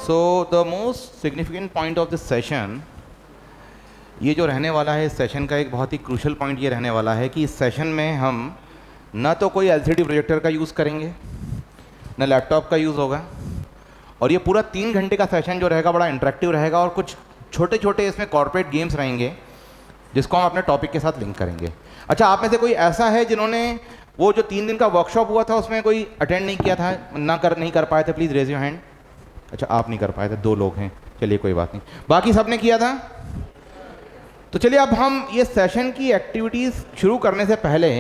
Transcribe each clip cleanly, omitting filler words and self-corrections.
So the most significant point of this session, ये जो रहने वाला है इस सेशन का एक बहुत ही क्रूशल पॉइंट ये रहने वाला है कि इस सेशन में हम ना तो कोई एलसीडी प्रोजेक्टर का यूज़ करेंगे, ना लैपटॉप का यूज़ होगा, और ये पूरा 3 घंटे का सेशन जो रहेगा बड़ा इंटरेक्टिव रहेगा और कुछ छोटे छोटे इसमें कॉर्पोरेट गेम्स रहेंगे जिसको हम अपने टॉपिक के साथ लिंक करेंगे। अच्छा, आप में से कोई ऐसा है जिन्होंने वो जो 3 दिन का वर्कशॉप हुआ था उसमें कोई अटेंड नहीं किया था, नहीं कर पाए थे? Please raise your hand. अच्छा, आप नहीं कर पाए थे, 2 लोग हैं, चलिए कोई बात नहीं, बाकी सब ने किया था। तो चलिए अब हम ये सेशन की एक्टिविटीज़ शुरू करने से पहले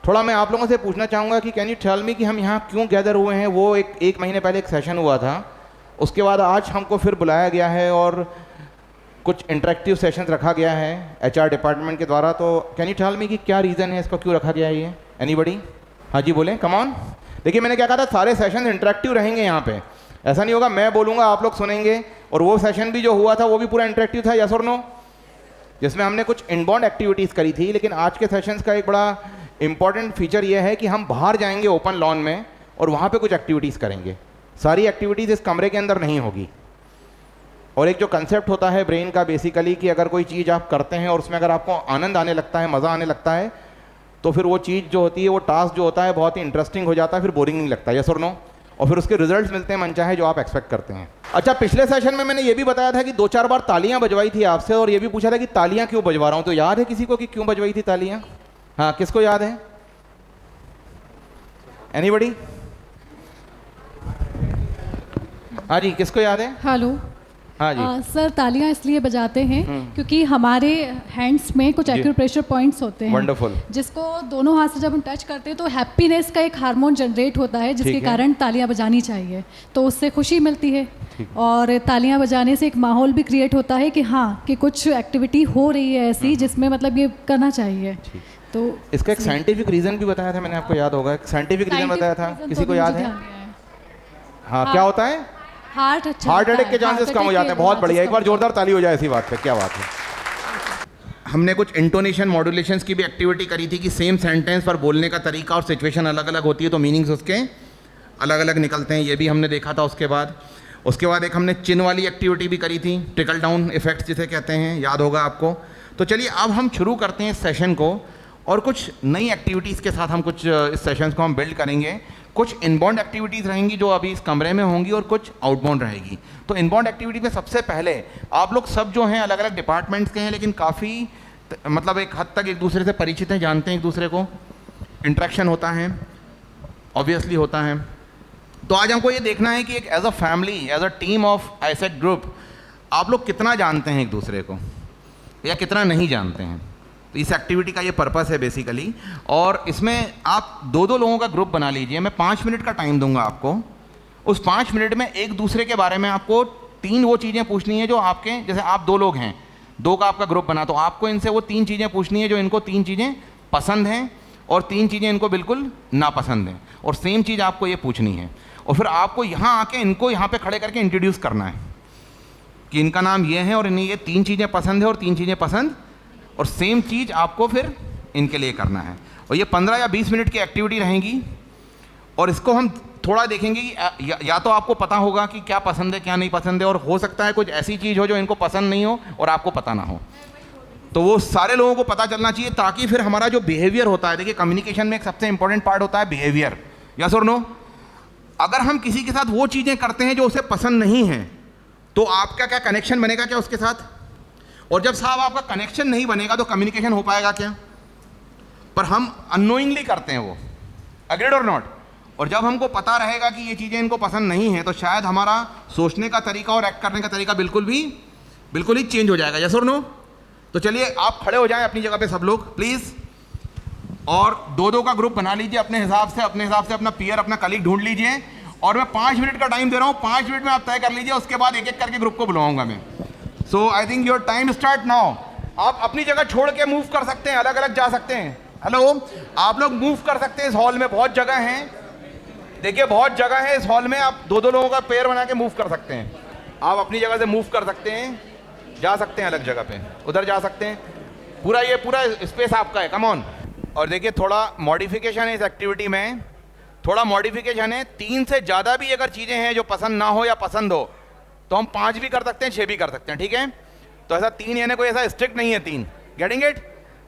थोड़ा मैं आप लोगों से पूछना चाहूँगा कि कैन यू टेल मी कि हम यहाँ क्यों गैदर हुए हैं। वो एक महीने पहले एक सेशन हुआ था, उसके बाद आज हमको फिर बुलाया गया है और कुछ इंटरेक्टिव सेशन रखा गया है एचआर डिपार्टमेंट के द्वारा। तो कैन यू टेल मी कि क्या रीज़न है इसको क्यों रखा गया है ये? एनीबडी? हाँ जी बोलें, कम ऑन। देखिए मैंने क्या कहा था, सारे सेशन इंटरेक्टिव रहेंगे यहाँ पे, ऐसा नहीं होगा मैं बोलूँगा आप लोग सुनेंगे। और वो सेशन भी जो हुआ था वो भी पूरा इंटरेक्टिव था, यस और नो, जिसमें हमने कुछ इनबाउंड एक्टिविटीज़ करी थी। लेकिन आज के सेशंस का एक बड़ा इंपॉर्टेंट फीचर ये है कि हम बाहर जाएंगे ओपन लॉन में और वहाँ पे कुछ एक्टिविटीज़ करेंगे। सारी एक्टिविटीज़ इस कमरे के अंदर नहीं होगी। और एक जो कंसेप्ट होता है ब्रेन का बेसिकली कि अगर कोई चीज़ आप करते हैं और उसमें अगर आपको आनंद आने लगता है, मज़ा आने लगता है, तो फिर वो चीज़ जो होती है, वो टास्क जो होता है बहुत ही इंटरेस्टिंग हो जाता है, फिर बोरिंग नहीं लगता, यस और नो, और फिर उसके रिजल्ट्स मिलते हैं मनचाहे जो आप एक्सपेक्ट करते हैं। अच्छा, पिछले सेशन में मैंने ये भी बताया था कि 2-4 बार तालियां बजवाई थी आपसे और ये भी पूछा था कि तालियां क्यों बजवा रहा हूं। तो याद है किसी को कि क्यों बजवाई थी तालियां? हाँ, किसको याद है? एनीबडी? हाँ जी, किसको याद है? हेलो। हाँ जी सर, तालियां इसलिए बजाते हैं क्योंकि हमारे हैंड्स में कुछ एक्यूप्रेशर पॉइंट्स होते हैं। वंडरफुल। जिसको दोनों हाथ से जब हम टच करते हैं तो हैप्पीनेस का एक हार्मोन जनरेट होता है, जिसके कारण तालियां बजानी चाहिए, तो उससे खुशी मिलती है। और तालियां बजाने से एक माहौल भी क्रिएट होता है कि हाँ कि कुछ एक्टिविटी हो रही है ऐसी जिसमें मतलब ये करना चाहिए। तो इसका एक साइंटिफिक रीज़न भी बताया था मैंने, आपको याद होगा, एक साइंटिफिक रीज़न बताया था, किसी को याद है? हाँ, क्या होता है? हार्ट अटैक के चांसेस कम हो जाते हैं। बहुत बढ़िया, एक बार जोरदार ताली हो जाए ऐसी बात पे, क्या बात है। हमने कुछ इंटोनेशन मॉड्यूलेशंस की भी एक्टिविटी करी थी कि सेम सेंटेंस पर बोलने का तरीका और सिचुएशन अलग अलग होती है तो मीनिंग्स उसके अलग अलग निकलते हैं, ये भी हमने देखा था। उसके बाद एक हमने चिन वाली एक्टिविटी भी करी थी, ट्रिकल डाउन इफेक्ट जिसे कहते हैं, याद होगा आपको। तो चलिए अब हम शुरू करते हैं इस सेशन को और कुछ नई एक्टिविटीज़ के साथ हम कुछ इस सेशंस को हम बिल्ड करेंगे। कुछ इनबाउंड एक्टिविटीज़ रहेंगी जो अभी इस कमरे में होंगी और कुछ आउटबाउंड रहेगी। तो इनबाउंड एक्टिविटी में सबसे पहले आप लोग सब जो हैं अलग अलग डिपार्टमेंट्स के हैं, लेकिन काफ़ी मतलब एक हद तक एक दूसरे से परिचित हैं, जानते हैं एक दूसरे को, इंटरेक्शन होता है, ऑब्वियसली होता है। तो आज हमको ये देखना है कि एक as a family, as a team of ISET group, आप लोग कितना जानते हैं एक दूसरे को या कितना नहीं जानते हैं। तो इस एक्टिविटी का ये पर्पस है बेसिकली। और इसमें आप 2-2 लोगों का ग्रुप बना लीजिए। मैं 5 मिनट का टाइम दूंगा आपको। उस 5 मिनट में एक दूसरे के बारे में आपको 3 वो चीज़ें पूछनी है जो आपके, जैसे आप 2 लोग हैं, 2 का आपका ग्रुप बना, तो आपको इनसे वो 3 चीज़ें पूछनी है जो इनको 3 चीज़ें पसंद हैं और 3 चीज़ें इनको बिल्कुल नापसंद हैं, और सेम चीज़ आपको ये पूछनी है। और फिर आपको यहाँ आके इनको यहाँ पे खड़े करके इंट्रोड्यूस करना है कि इनका नाम ये है और इन्हें ये 3 चीज़ें पसंद है और 3 चीज़ें पसंद, और सेम चीज़ आपको फिर इनके लिए करना है। और ये 15 या 20 मिनट की एक्टिविटी रहेंगी और इसको हम थोड़ा देखेंगे कि या तो आपको पता होगा कि क्या पसंद है क्या नहीं पसंद है, और हो सकता है कुछ ऐसी चीज़ हो जो इनको पसंद नहीं हो और आपको पता ना हो। तो वो सारे लोगों को पता चलना चाहिए ताकि फिर हमारा जो बिहेवियर होता है, देखिए कम्युनिकेशन में एक सबसे इंपॉर्टेंट पार्ट होता है बिहेवियर, यस और नो। अगर हम किसी के साथ वो चीज़ें करते हैं जो उसे पसंद नहीं है तो आपका क्या कनेक्शन बनेगा क्या उसके साथ? और जब साहब आपका कनेक्शन नहीं बनेगा तो कम्युनिकेशन हो पाएगा क्या? पर हम अननोइंगली करते हैं वो, एग्रीड और नॉट। और जब हमको पता रहेगा कि ये चीज़ें इनको पसंद नहीं है तो शायद हमारा सोचने का तरीका और एक्ट करने का तरीका बिल्कुल ही चेंज हो जाएगा, यस और नो। तो चलिए आप खड़े हो जाएं अपनी जगह पे सब लोग प्लीज़, और 2-2 का ग्रुप बना लीजिए अपने हिसाब से अपना पीयर, अपना कलीग ढूंढ लीजिए। और मैं 5 मिनट का टाइम दे रहा हूँ, 5 मिनट में आप तय कर लीजिए, उसके बाद एक एक करके ग्रुप को बुलाऊंगा मैं। So I think your time start now. आप अपनी जगह छोड़ के मूव कर सकते हैं, अलग अलग जा सकते हैं। हेलो, आप लोग मूव कर सकते हैं, इस हॉल में बहुत जगह है, देखिए बहुत जगह है इस हॉल में, आप 2-2 लोगों का पेयर बना के मूव कर सकते हैं। आप अपनी जगह से मूव कर सकते हैं, जा सकते हैं अलग जगह पे, उधर जा सकते हैं, पूरा स्पेस आपका है, कम ऑन। और देखिए थोड़ा मॉडिफिकेशन है इस एक्टिविटी में, थोड़ा मॉडिफिकेशन है। 3 से ज़्यादा भी अगर चीज़ें हैं जो पसंद ना हो या पसंद हो तो हम 5 भी कर सकते हैं, 6 भी कर सकते हैं, ठीक है। तो ऐसा 3 यानी कोई ऐसा स्ट्रिक्ट नहीं है 3, गेटिंग इट।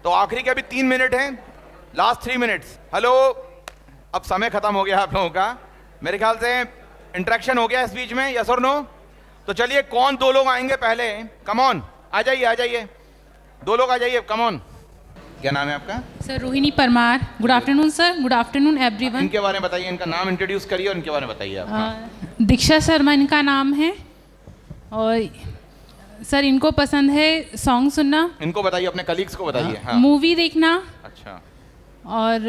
तो आखिरी के अभी 3 मिनट हैं, लास्ट 3 मिनट्स। हेलो, अब समय खत्म हो गया आप लोगों का, मेरे ख्याल से इंटरेक्शन हो गया इस बीच में, यस और नो। तो चलिए कौन 2 लोग आएंगे पहले, कम ऑन, आ जाइए 2 लोग आ जाइए, कम ऑन। क्या नाम है आपका? Sir Rohini Parmar. Good afternoon sir, good afternoon everyone. इनके बारे में बताइए, इनका नाम इंट्रोड्यूस करिए और इनके बारे में बताइए आप। दीक्षा शर्मा इनका नाम है, और सर इनको पसंद है सॉन्ग सुनना। इनको बताइए, अपने कलीग्स को बताइए। हाँ। मूवी देखना। अच्छा। और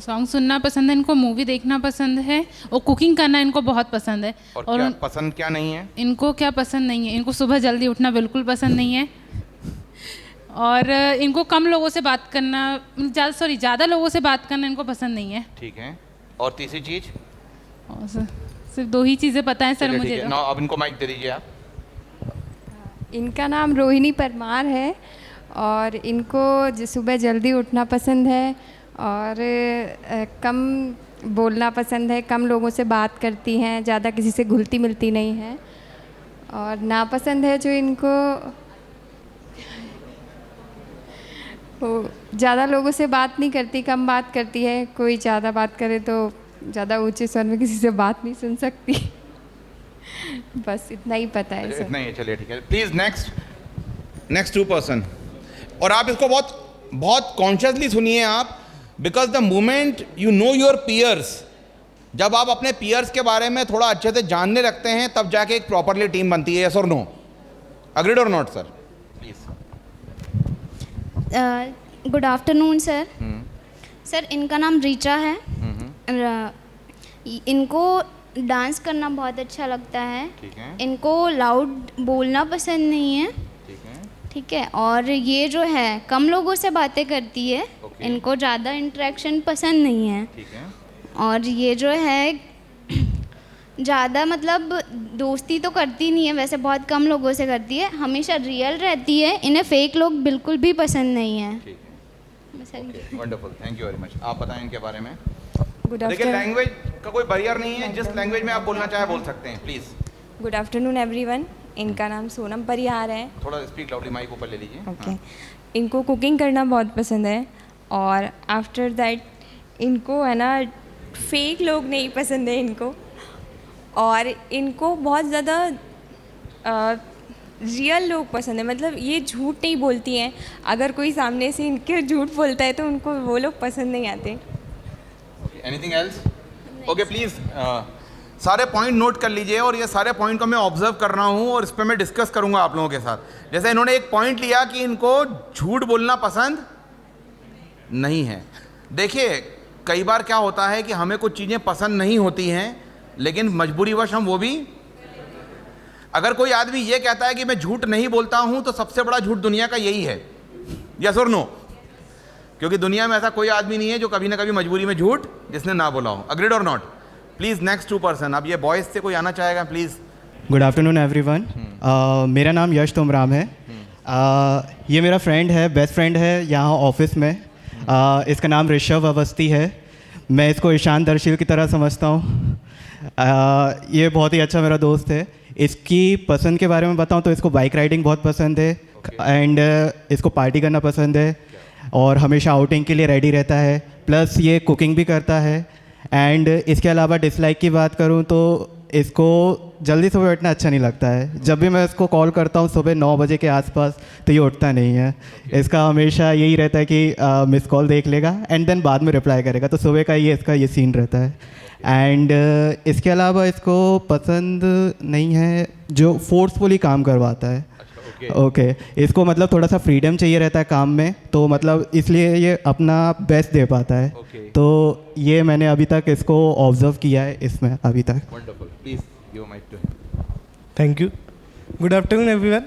सॉन्ग सुनना पसंद है इनको, मूवी देखना पसंद है, और कुकिंग करना इनको बहुत पसंद है। और क्या पसंद क्या नहीं है इनको? क्या पसंद नहीं है इनको? सुबह जल्दी उठना बिल्कुल पसंद नहीं है, और इनको कम लोगों से बात करना, ज़्यादा लोगों से बात करना इनको पसंद नहीं है। ठीक है। और तीसरी चीज? और सर सिर्फ 2 ही चीज़ें पता है सर मुझे। ना, अब इनको माइक दे दीजिए आप। इनका नाम रोहिणी परमार है, और इनको सुबह जल्दी उठना पसंद है, और कम बोलना पसंद है, कम लोगों से बात करती हैं, ज़्यादा किसी से घुलती मिलती नहीं है। और नापसंद है जो इनको, वो ज़्यादा लोगों से बात नहीं करती, कम बात करती है। कोई ज़्यादा बात करे तो ज़्यादा ऊंचे स्वर में किसी से बात नहीं सुन सकती। बस इतना ही पता है सर। इतना ही है, चलिए ठीक है। Please next 2 person. और आप इसको बहुत बहुत कॉन्शियसली सुनिए आप, because the moment you know your piers, जब आप अपने पियर्स के बारे में थोड़ा अच्छे से जानने लगते हैं, तब जाके एक प्रॉपरली टीम बनती है। यस और नो? अग्रीड और not sir? Please. Good afternoon sir. Sir इनका नाम रीचा है। इनको डांस करना बहुत अच्छा लगता है। ठीक है। इनको लाउड बोलना पसंद नहीं है। ठीक है। ठीक है। और ये जो है कम लोगों से बातें करती है। इनको ज़्यादा इंटरेक्शन पसंद नहीं है। ठीक है। और ये जो है ज़्यादा मतलब दोस्ती तो करती नहीं है, वैसे बहुत कम लोगों से करती है, हमेशा रियल रहती है। इन्हें फेक लोग बिल्कुल भी पसंद नहीं है। ठीक है। Wonderful, thank you very much. आप बताएं इनके बारे में। देखिए, लैंग्वेज का कोई बैरियर नहीं है, जिस लैंग्वेज में आप बोलना चाहे बोल सकते हैं, प्लीज। Good afternoon everyone. इनका नाम सोनम परिहार है। थोड़ा स्पीक लाउडली, माइक ऊपर ले लीजिए। ओके। इनको कुकिंग करना बहुत पसंद है, और आफ्टर दैट इनको है ना फेक लोग नहीं पसंद है इनको, और इनको बहुत ज़्यादा रियल लोग पसंद है। मतलब ये झूठ नहीं बोलती हैं, अगर कोई सामने से इनके झूठ बोलता है तो उनको वो लोग पसंद नहीं आते। Anything else? ओके प्लीज, सारे पॉइंट नोट कर लीजिए, और ये सारे पॉइंट को मैं ऑब्जर्व कर रहा हूँ, और इस पर मैं डिस्कस करूँगा आप लोगों के साथ। जैसे इन्होंने एक पॉइंट लिया कि इनको झूठ बोलना पसंद नहीं है। देखिए, कई बार क्या होता है कि हमें कुछ चीज़ें पसंद नहीं होती हैं, लेकिन मजबूरीवश हम वो भी, अगर कोई आदमी ये कहता है कि मैं झूठ नहीं बोलता हूँ, तो सबसे बड़ा झूठ दुनिया का यही है। यस और नो? क्योंकि दुनिया में ऐसा कोई आदमी नहीं है जो कभी ना कभी मजबूरी में झूठ जिसने ना बोला हो। अग्रीड और नॉट? Please next 2 person. अब ये बॉयज़ से कोई आना चाहेगा प्लीज़। Good afternoon everyone. मेरा नाम यश तोमराम है। ये मेरा फ्रेंड है, बेस्ट फ्रेंड है यहाँ ऑफिस में। इसका नाम ऋषभ अवस्थी है। मैं इसको ईशान दर्शील की तरह समझता हूँ। ये बहुत ही अच्छा मेरा दोस्त है। इसकी पसंद के बारे में बताऊँ तो इसको बाइक राइडिंग बहुत पसंद है, एंड इसको पार्टी करना पसंद है, और हमेशा आउटिंग के लिए रेडी रहता है। प्लस ये कुकिंग भी करता है। एंड इसके अलावा डिसलाइक की बात करूँ तो इसको जल्दी सुबह उठना अच्छा नहीं लगता है। जब भी मैं इसको कॉल करता हूँ सुबह 9 बजे के आसपास, तो ये उठता नहीं है। इसका हमेशा यही रहता है कि मिस कॉल देख लेगा एंड देन बाद में रिप्लाई करेगा। तो सुबह का इसका ये सीन रहता है। एंड इसके अलावा इसको पसंद नहीं है जो फोर्सफुली काम करवाता है। ओके। इसको मतलब थोड़ा सा फ्रीडम चाहिए रहता है काम में, तो मतलब इसलिए ये अपना बेस्ट दे पाता है। तो ये मैंने अभी तक इसको ऑब्जर्व किया है इसमें अभी तक। Wonderful, please give mike to him. Thank you. Good afternoon everyone.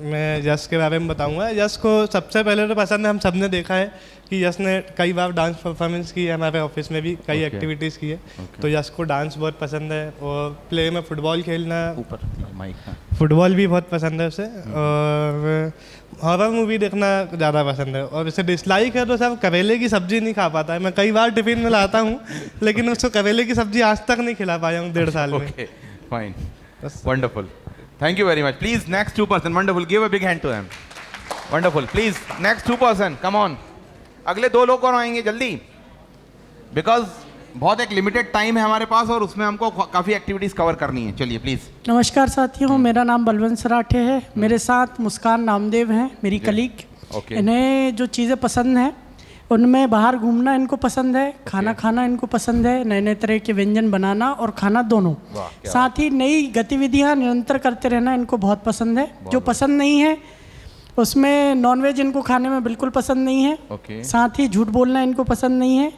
मैं यश के बारे में बताऊंगा। यश को सबसे पहले तो पसंद है, हम सब ने देखा है कि यश ने कई बार डांस परफॉर्मेंस की है, हमारे ऑफिस में भी कई एक्टिविटीज़ की है। तो यश को डांस बहुत पसंद है, और प्ले में फ़ुटबॉल खेलना, ऊपर माइक, फुटबॉल भी बहुत पसंद है उसे, और हॉरर मूवी देखना ज़्यादा पसंद है। और इसे डिसलाइक है तो सब करेले की सब्ज़ी नहीं खा पाता है। मैं कई बार टिफ़िन में लाता हूँ, लेकिन उसको करेले की सब्ज़ी आज तक नहीं खिला पाया हूँ 1.5 साल में। Fine. Wonderful, thank you very much. Please next 2 person. Wonderful, give a big hand to them. Wonderful. Please next 2 person, come on. अगले 2 लोग और आएंगे जल्दी, बिकॉज बहुत एक लिमिटेड टाइम है हमारे पास और उसमें हमको काफ़ी एक्टिविटीज़ कवर करनी है. चलिए प्लीज़. नमस्कार साथियों, मेरा नाम बलवंत सराठे है. मेरे साथ मुस्कान नामदेव हैं, मेरी कलीग. इन्हें जो चीज़ें पसंद हैं उनमें बाहर घूमना इनको पसंद है, खाना खाना इनको पसंद है, नए नए तरह के व्यंजन बनाना और खाना दोनों. साथ ही नई गतिविधियां निरंतर करते रहना इनको बहुत पसंद है. जो पसंद नहीं है उसमें नॉनवेज इनको खाने में बिल्कुल पसंद नहीं है. साथ ही झूठ बोलना इनको पसंद नहीं है.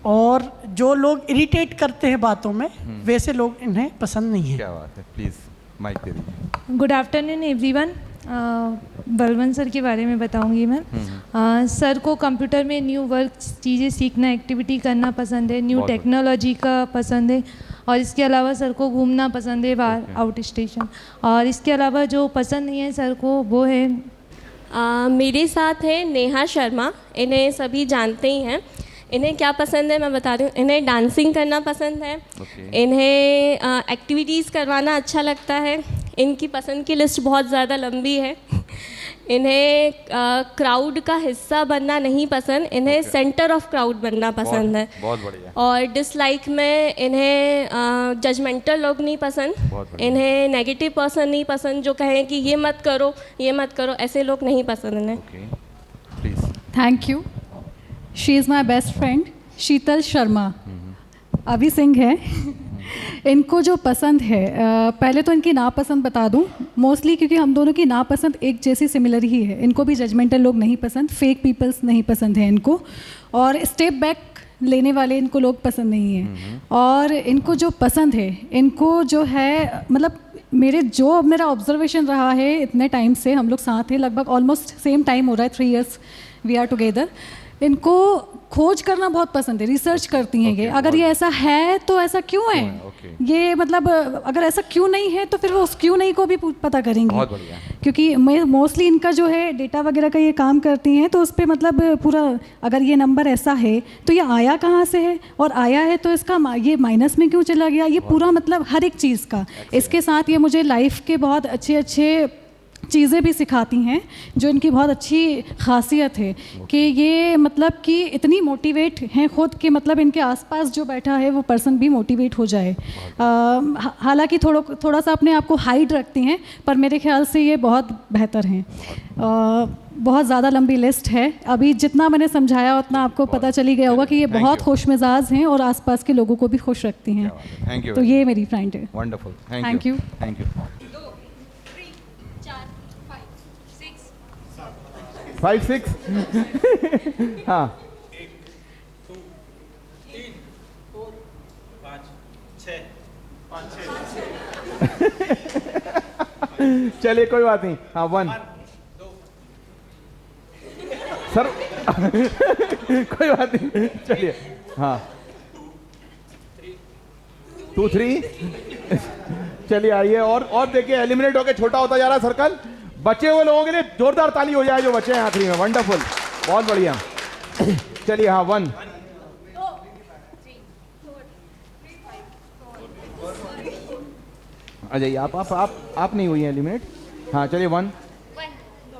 और जो लोग इरिटेट करते हैं बातों में वैसे लोग इन्हें पसंद नहीं है. क्या बात है. प्लीज़ माइक दे दीजिए. Good afternoon everyone. Balwant sir के बारे में बताऊंगी मैं. सर को कंप्यूटर में न्यू वर्क चीज़ें सीखना, एक्टिविटी करना पसंद है, न्यू टेक्नोलॉजी का पसंद है. और इसके अलावा सर को घूमना पसंद है बाहर, आउट स्टेशन. और इसके अलावा जो पसंद नहीं है सर को वो है मेरे साथ है नेहा शर्मा. इन्हें सभी जानते ही हैं. इन्हें क्या पसंद है मैं बता रही हूँ. इन्हें डांसिंग करना पसंद है. इन्हें एक्टिविटीज़ करवाना अच्छा लगता है. इनकी पसंद की लिस्ट बहुत ज़्यादा लंबी है. इन्हें क्राउड का हिस्सा बनना नहीं पसंद. इन्हें सेंटर ऑफ क्राउड बनना पसंद है. बहुत बढ़िया. और डिसलाइक में इन्हें जजमेंटल लोग नहीं पसंद. इन्हें नेगेटिव पर्सन नहीं पसंद जो कहें कि ये मत करो ये मत करो. ऐसे लोग नहीं पसंद इन्हें. Thank you. She is my best friend Sheetal Sharma. अभी सिंह है. इनको जो पसंद है, पहले तो इनकी नापसंद बता दूं. मोस्टली क्योंकि हम दोनों की नापसंद एक जैसी सिमिलर ही है. इनको भी जजमेंटल लोग नहीं पसंद, फेक पीपल्स नहीं पसंद है इनको, और स्टेप बैक लेने वाले इनको लोग पसंद नहीं हैं. और इनको जो पसंद है, इनको जो है मतलब मेरा ऑब्जर्वेशन रहा है इतने टाइम से हम लोग साथ हैं, लगभग ऑलमोस्ट सेम टाइम हो रहा है, 3 years वी आर टुगेदर. इनको खोज करना बहुत पसंद है, रिसर्च करती हैं ये. अगर ये ऐसा है तो ऐसा क्यों है, ये मतलब अगर ऐसा क्यों नहीं है तो फिर वो उस क्यों नहीं को भी पता करेंगी. क्योंकि मोस्टली इनका जो है डेटा वगैरह का ये काम करती हैं, तो उस पर मतलब पूरा अगर ये नंबर ऐसा है तो ये आया कहाँ से है, और आया है तो इसका ये माइनस में क्यों चला गया, ये पूरा मतलब हर एक चीज़ का. इसके साथ ये मुझे लाइफ के बहुत अच्छे चीज़ें भी सिखाती हैं, जो इनकी बहुत अच्छी खासियत है कि ये मतलब कि इतनी मोटिवेट हैं खुद कि मतलब इनके आसपास जो बैठा है वो पर्सन भी मोटिवेट हो जाए. हालांकि थोड़ा सा अपने आप को हाइड रखती हैं, पर मेरे ख्याल से ये बहुत बेहतर हैं. बहुत ज़्यादा लंबी लिस्ट है. अभी जितना मैंने समझाया उतना आपको पता चली गया होगा कि ये बहुत खुश मिजाज हैं और आसपास के लोगों को भी खुश रखती हैं. तो ये मेरी फ्रेंड है. वंडरफुल. Thank you. 5 6 हाँ. 1 2 3 4 5 6 चलिए कोई बात नहीं. हाँ 1 सर कोई बात नहीं. चलिए. हाँ 2 3 चलिए आइए. और देखिए एलिमिनेट होके छोटा होता जा रहा है सर्कल. बचे हुए लोगों के लिए जोरदार ताली हो जाए जो बचे हैं आखिरी में. वंडरफुल, बहुत बढ़िया. चलिए. हाँ 1 अजय आप नहीं हुई हैं एलिमिनेट. हाँ चलिए 1 2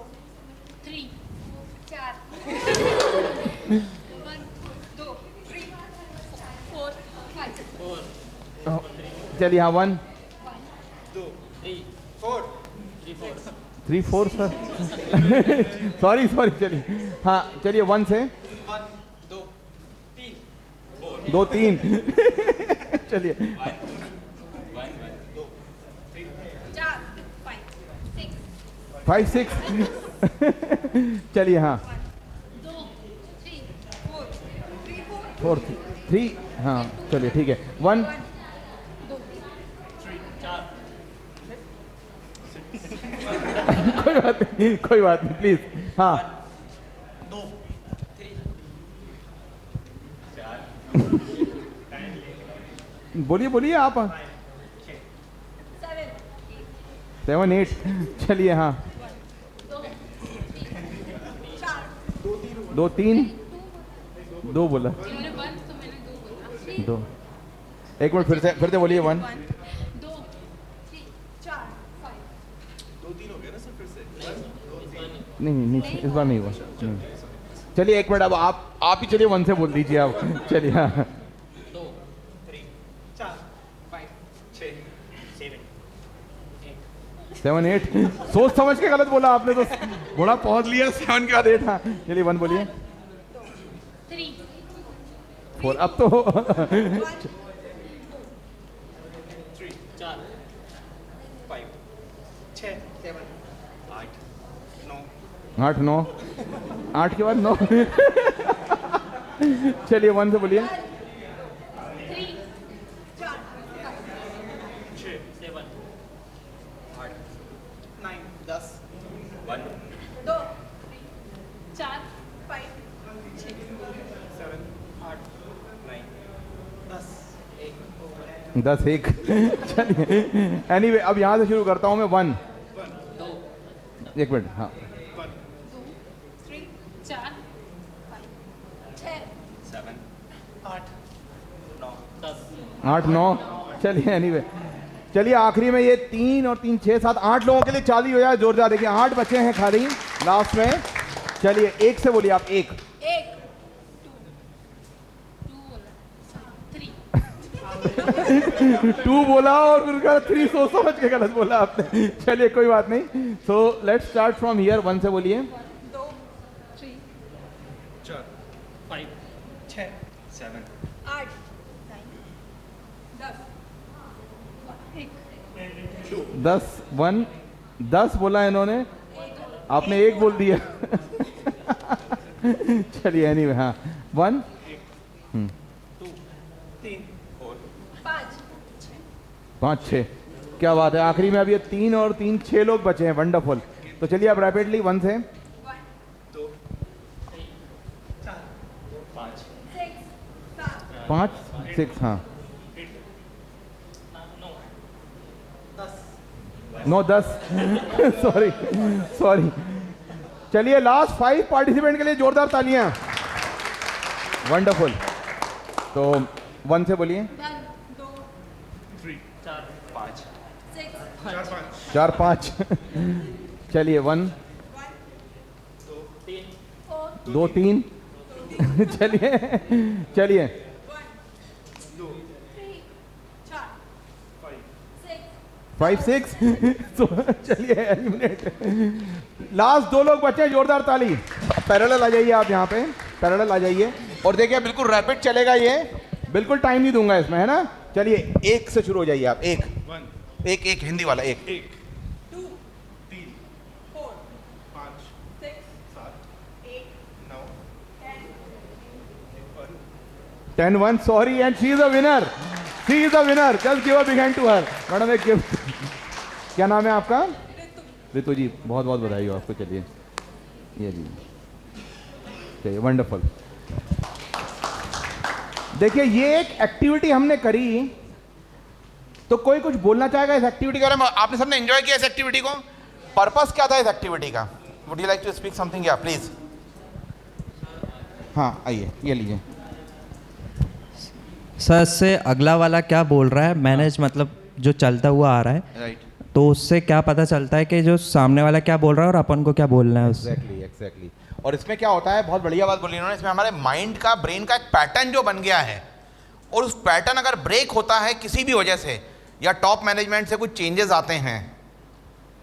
3 4 चलिए. हाँ 1 2 3 4 3 4 सर सॉरी. चलिए. हाँ चलिए 1 से 1 2 3 2 3 चलिए. 5 6 चलिए. हाँ 4 3 हाँ चलिए ठीक है. 1 कोई बात नहीं प्लीज. हाँ 2 3 4 बोलिए आप. 7 8 चलिए. हाँ 2 3 2 बोला. 2 एक मिनट फिर से बोलिए. 1 2 3 नहीं इस बार नहीं हुआ नहीं। चलिए एक मिनट, अब आप ही चलिए 1 से बोल दीजिए आप। चलिए हाँ 2 3 4 5 6 7 7 8 सोच समझ के गलत बोला आपने तो, बड़ा पहुंच लिया 7 के बाद 8। हाँ चलिए 1 बोलिए। 3 4 अब तो 4 5 6 7 8 9 8 9 8 के बाद 9। चलिए 1 से बोलिए। 3 6 7 8 9 10 1 2 4 5 7 8 9 10 10 1। चलिए एनीवे अब यहाँ से शुरू करता हूँ मैं। 1 एक मिनट हाँ 3 4 6 7 8 9 10 8 9। चलिए एनीवे चलिए आखिरी में ये 3 और 3 6 7 8 लोगों के लिए चाली हो जाए जोरदार। देखिए 8 बचे हैं खाली लास्ट में। चलिए 1 से बोलिए आप। 1 2 बोला और फिर उसका 3 सोच समझ के गलत बोला आपने। चलिए कोई बात नहीं। So let's start from here. 1 से बोलिए। 2 3 4 5 6 7 8 9 10 10 1 10 बोला इन्होंने, आपने 1 बोल दिया। चलिए एनीवे हाँ 1 2 3 4 5 6। क्या बात है। आखिरी में अब ये 3 और 3 6 लोग बचे हैं। वंडरफुल। तो चलिए अब रैपिडली 1 से। 2 3 4 5 5 6 हाँ 9 10। सॉरी। चलिए लास्ट 5 पार्टिसिपेंट के लिए जोरदार तालियां। वंडरफुल। तो 1 से बोलिए। 3 4 5 4 5। चलिए 1 2 3। चलिए 5 6। तो चलिए एलिमिनेट। लास्ट 2 लोग बचे, जोरदार ताली। पैरेलल आ जाइए आप यहाँ पे, पैरेलल आ जाइए। और देखिए बिल्कुल रैपिड चलेगा ये, बिल्कुल टाइम नहीं दूंगा इसमें, है ना। चलिए 1 से शुरू हो जाइए आप। 1 1 हिंदी वाला 1 2 3 4 5 6 7 8 9 10 1। Sorry and she is a winner. She is a winner. Just give a big hand to her. Madam एक गिफ्ट। क्या नाम है आपका? रितु जी। बहुत बहुत बधाई हो आपको। चलिए ये जी। चलिए वंडरफुल। देखिए ये एक एक्टिविटी हमने करी, तो कोई कुछ बोलना चाहेगा इस एक्टिविटी के बारे में? आपने सबने एंजॉय किया इस एक्टिविटी को? पर्पस क्या था इस एक्टिविटी का? Would you like to speak something? या प्लीज। हाँ आइए, ये लीजिए। सर से अगला वाला क्या बोल रहा है मैनेज, मतलब जो चलता हुआ आ रहा है, राइट। तो उससे क्या पता चलता है कि जो सामने वाला क्या बोल रहा है और अपन को क्या बोलना है उससे। एग्जैक्टली। और इसमें क्या होता है, बहुत बढ़िया बात बोली इन्होंने, इसमें हमारे माइंड का, ब्रेन का एक पैटर्न जो बन गया है, और उस पैटर्न अगर ब्रेक होता है किसी भी वजह से, या टॉप मैनेजमेंट से कुछ चेंजेस आते हैं,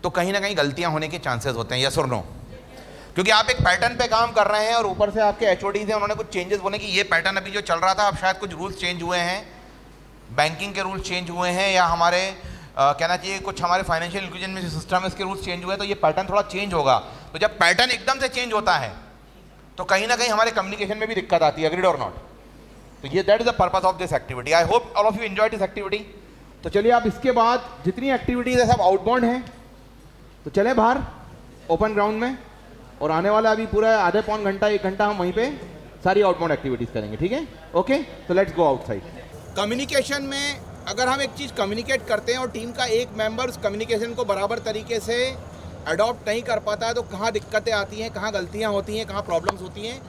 तो कहीं ना कहीं गलतियां होने के चांसेस होते हैं। यस और नो? क्योंकि आप एक पैटर्न पे काम कर रहे हैं और ऊपर से आपके एचओडीज हैं, उन्होंने कुछ चेंजेस बोले कि ये पैटर्न अभी जो चल रहा था, अब शायद कुछ रूल्स चेंज हुए हैं, बैंकिंग के रूल्स चेंज हुए हैं, या हमारे कहना चाहिए कुछ हमारे फाइनेंशियल इंक्लूजन में सिस्टम है इसके रूल्स चेंज हुए हैं, तो ये पैटर्न थोड़ा चेंज होगा। तो जब पैटर्न एकदम से चेंज होता है तो कहीं ना कहीं हमारे कम्युनिकेशन में भी दिक्कत आती है। एग्रीड और नॉट? तो ये that is the purpose of this activity. I hope all of you enjoy this activity. तो चलिए आप इसके बाद जितनी एक्टिविटीज है सब आउटबाउंड हैं, तो चले बाहर ओपन ग्राउंड में, और आने वाला अभी पूरा आधे पौन घंटा 1 घंटा हम वहीं पे सारी आउटबाउंड एक्टिविटीज करेंगे। ठीक है? ओके, तो लेट्स गो आउटसाइड। कम्युनिकेशन में अगर हम एक चीज़ कम्युनिकेट करते हैं और टीम का एक मेंबर उस कम्युनिकेशन को बराबर तरीके से अडॉप्ट नहीं कर पाता है, तो कहाँ दिक्कतें आती हैं, कहाँ गलतियाँ होती हैं, कहाँ प्रॉब्लम्स होती हैं,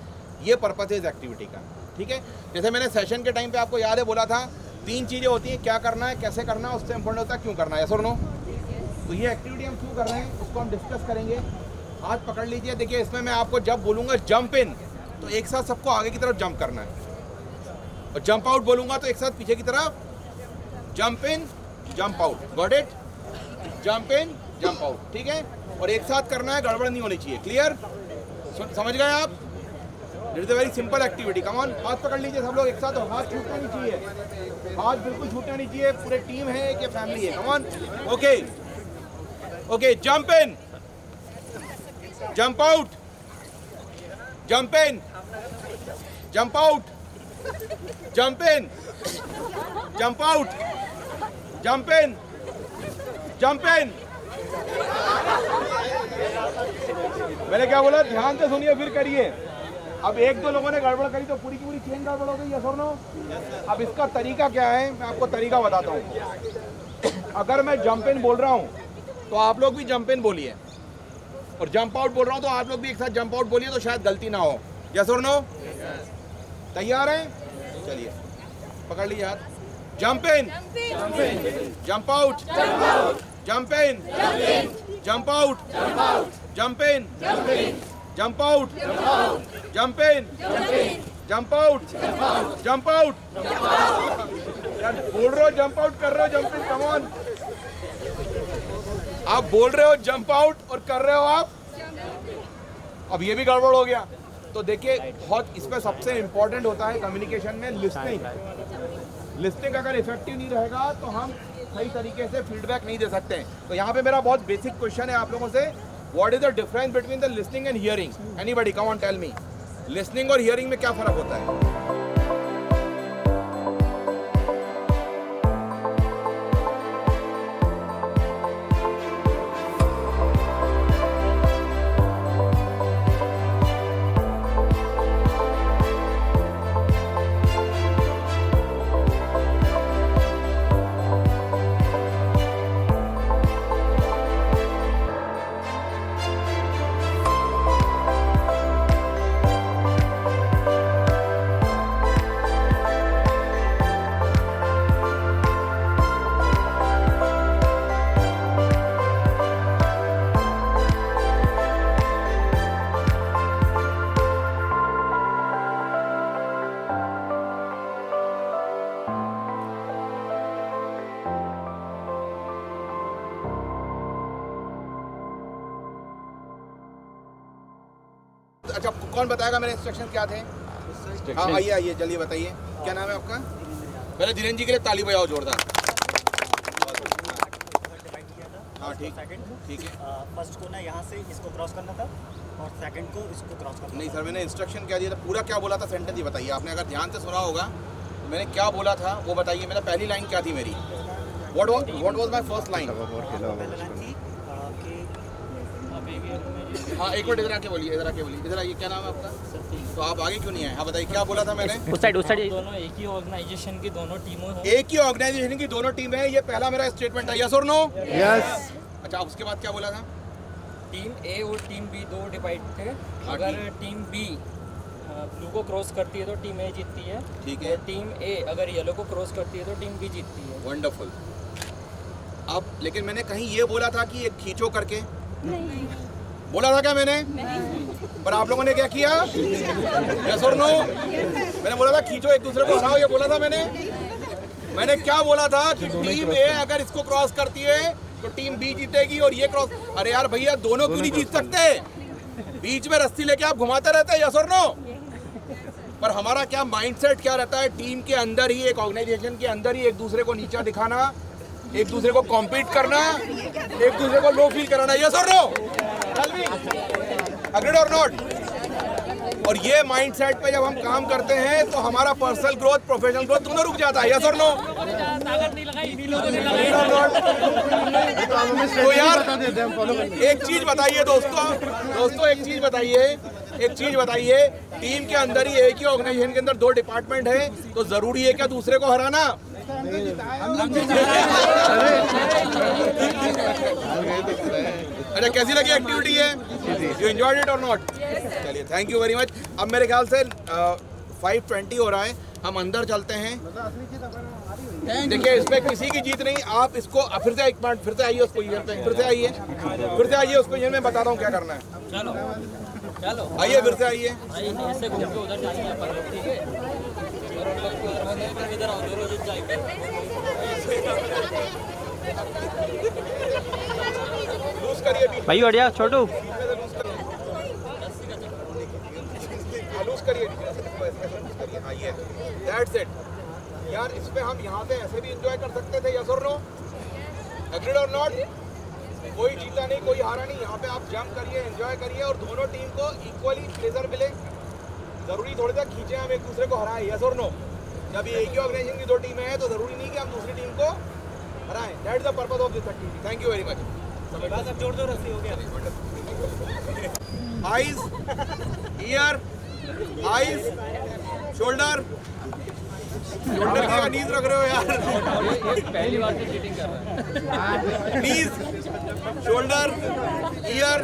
ये पर्पस है इस एक्टिविटी का। ठीक है? जैसे मैंने सेशन के टाइम पे आपको याद है बोला था, 3 चीज़ें होती हैं, क्या करना है, कैसे करना है, उससे इम्पोर्टेंट होता है क्यों करना है। यस और नो? तो ये एक्टिविटी हम क्यों कर रहे हैं उसको हम डिस्कस करेंगे। हाथ पकड़ लीजिए। देखिए इसमें मैं आपको जब बोलूँगा जंप इन तो एक साथ सबको आगे की तरफ जंप करना है, और जंप आउट बोलूँगा तो एक साथ पीछे की तरफ jump in jump out. Got it? Jump in jump out, ठीक है? और एक साथ करना है, गड़बड़ नहीं होनी चाहिए। क्लियर? समझ गए आप? It is a very simple activity. Come on, हाथ पकड़ लीजिए सब लोग एक साथ, और हाथ छूटना नहीं चाहिए, हाथ बिल्कुल छूटना नहीं चाहिए। पूरे टीम है कि फैमिली है? Come on, okay okay. Jump in jump out, jump in jump out, jump in jump out, jump in jump in. मैंने क्या बोला? ध्यान से सुनिए फिर करिए। अब एक दो लोगों ने गड़बड़ करी तो पूरी की पूरी चेन गड़बड़ हो गई, यस और नो? अब इसका तरीका क्या है, मैं आपको तरीका बताता हूँ। अगर मैं जंप इन बोल रहा हूँ तो आप लोग भी जंप इन बोलिए, और जंप आउट बोल रहा हूँ तो आप लोग भी एक साथ जंप आउट बोलिए, तो शायद गलती ना हो। यस और नो? तैयार हैं? चलिए पकड़ लीजिए हाथ। Jump in jump out, jump in jump out, jump in jump out, jump in jump out, jump out. यार बोल रहे हो जंप आउट, कर रहे हो जंप इन। कम ऑन, आप बोल रहे हो जंप आउट और कर रहे हो आप, अब ये भी गड़बड़ हो गया। तो देखिए बहुत इसमें सबसे इंपॉर्टेंट होता है कम्युनिकेशन में लिसनिंग। लिसनिंग अगर इफेक्टिव नहीं रहेगा तो हम सही तरीके से फीडबैक नहीं दे सकते। तो यहाँ पे मेरा बहुत बेसिक क्वेश्चन है आप लोगों से, what is the difference between the listening and hearing? Anybody come on tell me, listening और हियरिंग में क्या फर्क होता है? अच्छा कौन बताएगा मेरे इंस्ट्रक्शन क्या थे? हाँ आइए आइए जल्दी बताइए, क्या नाम है आपका? पहले धीरेन्द्र जी के लिए ताली बजाओ जोरदार। हाँ ठीक ठीक है। फर्स्ट को ना यहाँ से इसको क्रॉस करना था और सेकंड को इसको क्रॉस करना। नहीं सर, मैंने इंस्ट्रक्शन क्या दिया था, पूरा क्या बोला था सेंटेंस ही बताइए आपने। अगर ध्यान से सुना होगा तो मैंने क्या बोला था वो बताइए। मेरा पहली लाइन क्या थी मेरी? What was my first line? हाँ एक मिनट इधर आके बोलिए, इधर आके बोलिए, इधर आइए। क्या नाम है आपका? तो आप आगे क्यों नहीं आए? हाँ बताइए क्या बोला था मैंने? उस साइड दोनों एक ही ऑर्गेनाइजेशन की दोनों टीमों हैं। एक ही ऑर्गेनाइजेशन की दोनों टीम है, ये पहला मेरा स्टेटमेंट है। यस और नो? यस। अच्छा उसके बाद क्या बोला था? टीम ए और टीम बी दो डिवाइड थे। अगर टीम बी ब्लू को क्रॉस करती है तो टीम ए जीतती है। ठीक है। टीम ए अगर येलो को क्रॉस करती है तो टीम बी जीतती है। वंडरफुल। अब लेकिन मैंने कहीं ये बोला था कि ये खींचो करके? नहीं। बोला था क्या मैंने? नहीं। पर आप लोगों ने क्या किया? यस और नो? मैंने बोला था खींचो एक दूसरे को हराओ, ये बोला था मैंने? मैंने क्या बोला था कि टीम ए अगर इसको क्रॉस करती है तो टीम बी जीतेगी और ये क्रॉस। अरे यार भैया दोनों क्यों नहीं जीत सकते? बीच में रस्सी लेके आप घुमाते रहते हैं। यस और नो? पर हमारा क्या माइंडसेट क्या रहता है, टीम के अंदर ही, एक ऑर्गेनाइजेशन के अंदर ही एक दूसरे को नीचा दिखाना, एक दूसरे को कॉम्पीट करना, एक दूसरे को लो फील कराना। यस और नो? अग्रीड और नॉट? और ये माइंडसेट पे जब हम काम करते हैं तो हमारा पर्सनल ग्रोथ, प्रोफेशनल ग्रोथ दोनों रुक जाता है। यस और नो? तो यार एक चीज बताइए दोस्तों एक चीज बताइए, टीम के अंदर ही एक ही ऑर्गेनाइजेशन के अंदर दो डिपार्टमेंट है, तो जरूरी है क्या दूसरे को हराना? अच्छा कैसी लगी एक्टिविटी है? यू एंजॉयड इट और नॉट? चलिए थैंक यू वेरी मच। अब मेरे ख्याल से 5:20 हो रहा है, हम अंदर चलते हैं। देखिए इसमें किसी की जीत नहीं, आप इसको फिर से एक मिनट फिर से आइए उस पोजीशन पे, फिर से आइए उस पोजीशन में, बताता हूँ क्या करना है। चलो चलो आइए फिर से आइए। ऐसे घूम के उधर जाएंगे अपन लोग, ठीक है? और उन लोग को इधर आओ, दोनों जीत जाएंगे। लूज करिए भाई बढ़िया छोटू, लूज करिए, आइए, दैट्स इट यार। इसमें हम यहाँ पे ऐसे भी एंजॉय कर सकते थे, यस और नो, एग्रीड और नॉट। कोई जीता नहीं, कोई हारा नहीं, यहाँ पे आप जंप करिए, एंजॉय करिए और दोनों टीम को इक्वली प्लेजर मिले। जरूरी थोड़ी सा खींचे हम एक दूसरे को हराएं, यस और नो। जब ये एक ही ऑर्गेनाइजेशन की दो टीमें हैं तो जरूरी नहीं कि हम दूसरी टीम को हराएं। That is the purpose of this activity. Thank you very much. जोर जोर से हो गया। Eyes, ear, eyes, shoulder, shoulder की नीज रख रहे हो यार। पहली बार से चीटिंग कर रहा है। Knees, shoulder, ear,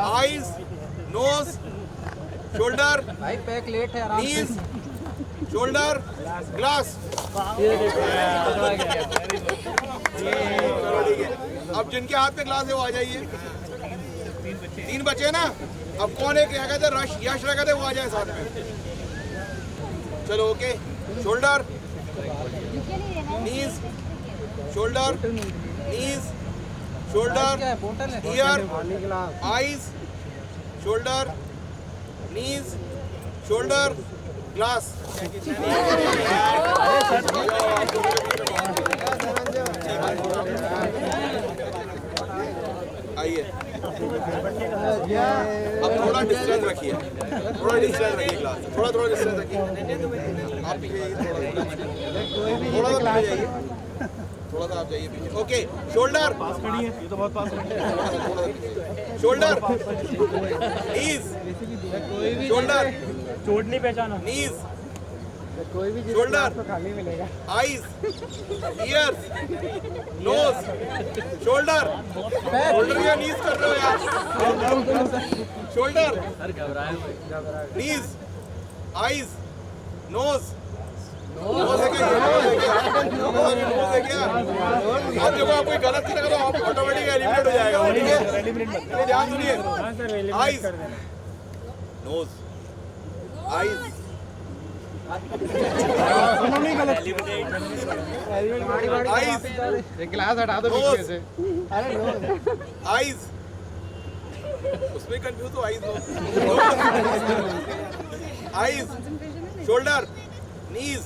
eyes, nose, shoulder, भाई पैक लेट है, आराम से। Knees, shoulder, glass. अब जिनके हाथ में ग्लास है वो आ जाइए। 3 बचे ना, अब कौन है क्या कहते हैं, यश रखा थे, वो आ जाए साथ में। चलो okay, shoulder, knees, shoulder, knees, shoulder, ear, eyes, shoulder, knees, shoulder, glass. आइए, अब थोड़ा डिस्टेंस रखिए, थोड़ा डिस्टेंस रखिए ग्लास, थोड़ा डिस्टेंस रखिए। आप पीछे थोड़ा सा जाइए, थोड़ा सा आप जाइए पीछे। ओके, शोल्डर, ये तो बहुत पास है। शोल्डर, नीज, शोल्डर, चोट नहीं पहचाना, knees, shoulder, eyes, ears, nose, shoulder, shoulder या नीज कर रहे हो यार। Shoulder, knees, eyes, nose, nose है क्या? नोज है क्या? आप देखो, आप कोई गलत नहीं लगा तो आप ऑटोमेटिक एलिमिनेट हो जाएगा, ठीक है? ध्यान सुनिए, eyes, nose, eyes, eyes, glass हटा दो पीछे से। आईज, उसमें कंफ्यूज हो, eyes, eyes, shoulder, knees,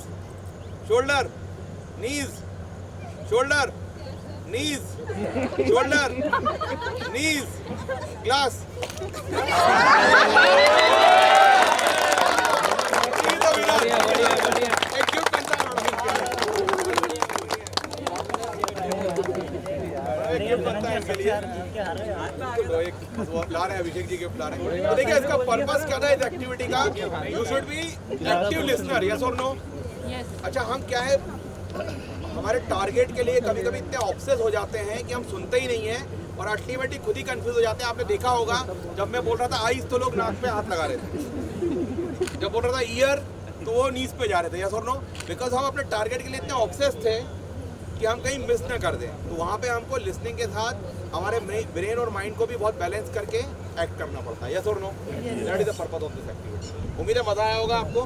shoulder, knees, shoulder, knees, shoulder, knees, glass. Abhishek ji gift ला रहे हैं। तो देखिए इसका पर्पस क्या था इस एक्टिविटी का, you should be active listener, yes और नो। अच्छा, हम क्या है, हमारे टारगेट के लिए कभी कभी इतने ऑब्सेस हो जाते हैं कि हम सुनते ही नहीं है और अल्टीमेटली खुद ही कंफ्यूज हो जाते हैं। आपने देखा होगा जब मैं बोल रहा था आईज तो लोग नाक पे हाथ लगा रहे थे, जब बोल रहा था ईयर तो वो नीज पे जा रहे थे, यस और नो। बिकॉज हम अपने टारगेट के लिए इतने ऑब्सेस थे कि हम कहीं मिस ना कर दें। तो वहाँ पे हमको लिसनिंग के साथ हमारे ब्रेन और माइंड को भी बहुत बैलेंस करके एक्ट करना पड़ता है, यस और no. That is the purpose of this activity. उम्मीद है मजा आया होगा आपको।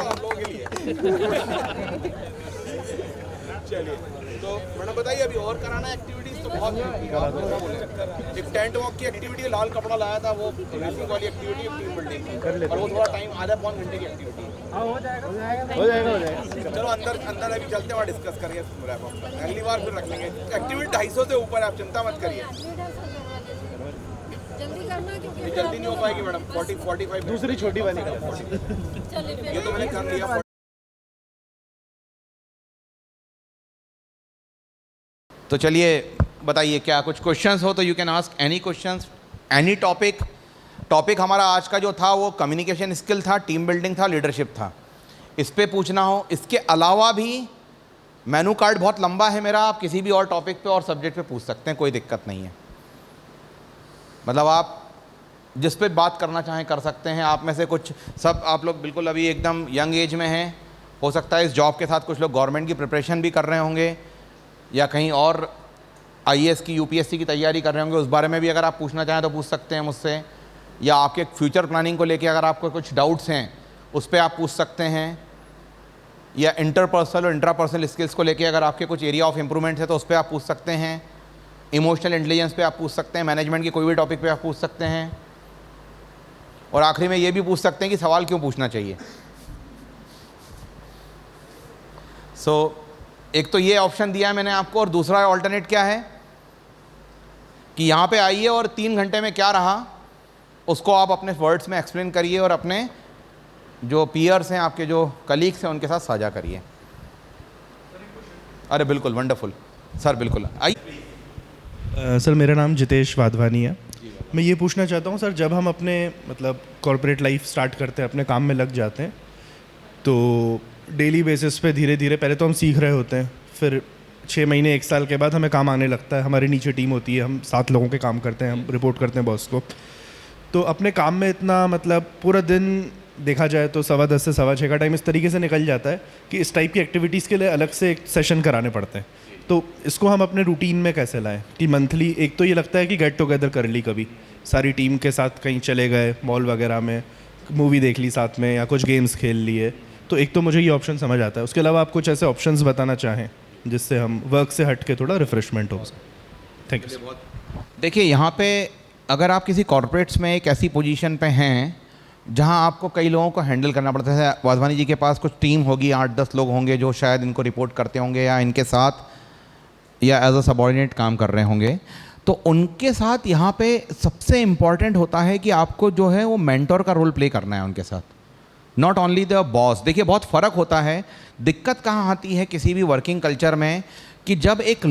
आप लोगों के लिए। चलिए, तो मैडम बताइए अभी और कराना एक्टिविटीज तो बहुत एक टेंट वॉक की एक्टिविटी, लाल कपड़ा लाया था, वो रेसिंग वाली एक्टिविटी टीम बिल्डिंग, और वो थोड़ा टाइम आधा पौन घंटे की एक्टिविटी है। हो जाएगा। चलो अंदर अभी चलते हैं, वहाँ डिस्कस करिए, अगली बार फिर रख लेंगे। एक्टिविटी 250 से ऊपर, आप चिंता मत करिए, जल्दी नहीं हो पाएगी मैडम। 45 दूसरी छोटी वाली ये तो मैंने कर लिया। तो चलिए बताइए, क्या कुछ क्वेश्चंस हो तो you can ask any questions, any topic हमारा आज का जो था वो कम्युनिकेशन स्किल था, टीम बिल्डिंग था, लीडरशिप था। इस पे पूछना हो, इसके अलावा भी मेनू कार्ड बहुत लंबा है मेरा, आप किसी भी और टॉपिक पे और सब्जेक्ट पे पूछ सकते हैं, कोई दिक्कत नहीं है। मतलब आप जिस पे बात करना चाहें कर सकते हैं। आप में से कुछ सब आप लोग बिल्कुल अभी एकदम यंग एज में हैं, हो सकता है इस जॉब के साथ कुछ लोग गवर्नमेंट की प्रिपरेशन भी कर रहे होंगे या कहीं और IAS की UPSC की तैयारी कर रहे होंगे, उस बारे में भी अगर आप पूछना चाहें तो पूछ सकते हैं मुझसे, या आपके फ्यूचर प्लानिंग को लेके अगर आपको कुछ डाउट्स हैं उस पर आप पूछ सकते हैं, या इंटरपर्सनल और इंट्रापर्सनल स्किल्स को लेके अगर आपके कुछ एरिया ऑफ इम्प्रूवमेंट है तो उस पर आप पूछ सकते हैं, इमोशनल इंटेलिजेंस पे आप पूछ सकते हैं, मैनेजमेंट की कोई भी टॉपिक पे आप पूछ सकते हैं, और आखिरी में ये भी पूछ सकते हैं कि सवाल क्यों पूछना चाहिए। एक तो ये ऑप्शन दिया है मैंने आपको, और दूसरा ऑल्टरनेट क्या है कि यहाँ पे आइए और 3 घंटे में क्या रहा उसको आप अपने वर्ड्स में एक्सप्लेन करिए और अपने जो पीयर्स हैं, आपके जो कलीग्स हैं, उनके साथ साझा करिए। अरे बिल्कुल, वंडरफुल सर, बिल्कुल आइए। सर मेरा नाम जितेश वाधवानी है। मैं ये पूछना चाहता हूँ सर, जब हम अपने मतलब कॉर्पोरेट लाइफ स्टार्ट करते हैं, अपने काम में लग जाते हैं, तो डेली बेसिस पे धीरे धीरे पहले तो हम सीख रहे होते हैं, फिर 6 महीने 1 साल के बाद हमें काम आने लगता है। हमारे नीचे टीम होती है, हम 7 लोगों के काम करते हैं, हम रिपोर्ट करते हैं बॉस को। तो अपने काम में इतना मतलब पूरा दिन देखा जाए तो 10:15 से 6:15 का टाइम इस तरीके से निकल जाता है कि इस टाइप की एक्टिविटीज़ के लिए अलग से एक सेशन कराने पड़ते हैं। तो इसको हम अपने रूटीन में कैसे लाएं कि मंथली, एक तो ये लगता है कि गेट टुगेदर कर ली, कभी सारी टीम के साथ कहीं चले गए, मॉल वगैरह में मूवी देख ली साथ में, या कुछ गेम्स खेल लिए, तो एक तो मुझे ये ऑप्शन समझ आता है। उसके अलावा आप कुछ ऐसे ऑप्शंस बताना चाहें जिससे हम वर्क से हट के थोड़ा रिफ्रेशमेंट हो सके। Thank you. देखिए, यहाँ पे अगर आप किसी कॉर्पोरेट्स में एक ऐसी पोजीशन पे हैं जहाँ आपको कई लोगों को हैंडल करना पड़ता है, वाधवानी जी के पास कुछ टीम होगी, 8-10 लोग होंगे जो शायद इनको रिपोर्ट करते होंगे या इनके साथ या एज अ सबॉर्डिनेट काम कर रहे होंगे, तो उनके साथ यहाँ पे सबसे इम्पॉर्टेंट होता है कि आपको जो है वो मेंटोर का रोल प्ले करना है उनके साथ, नॉट ओनली द बॉस। देखिए, बहुत फ़र्क होता है। दिक्कत कहाँ आती है किसी भी वर्किंग कल्चर में कि जब एक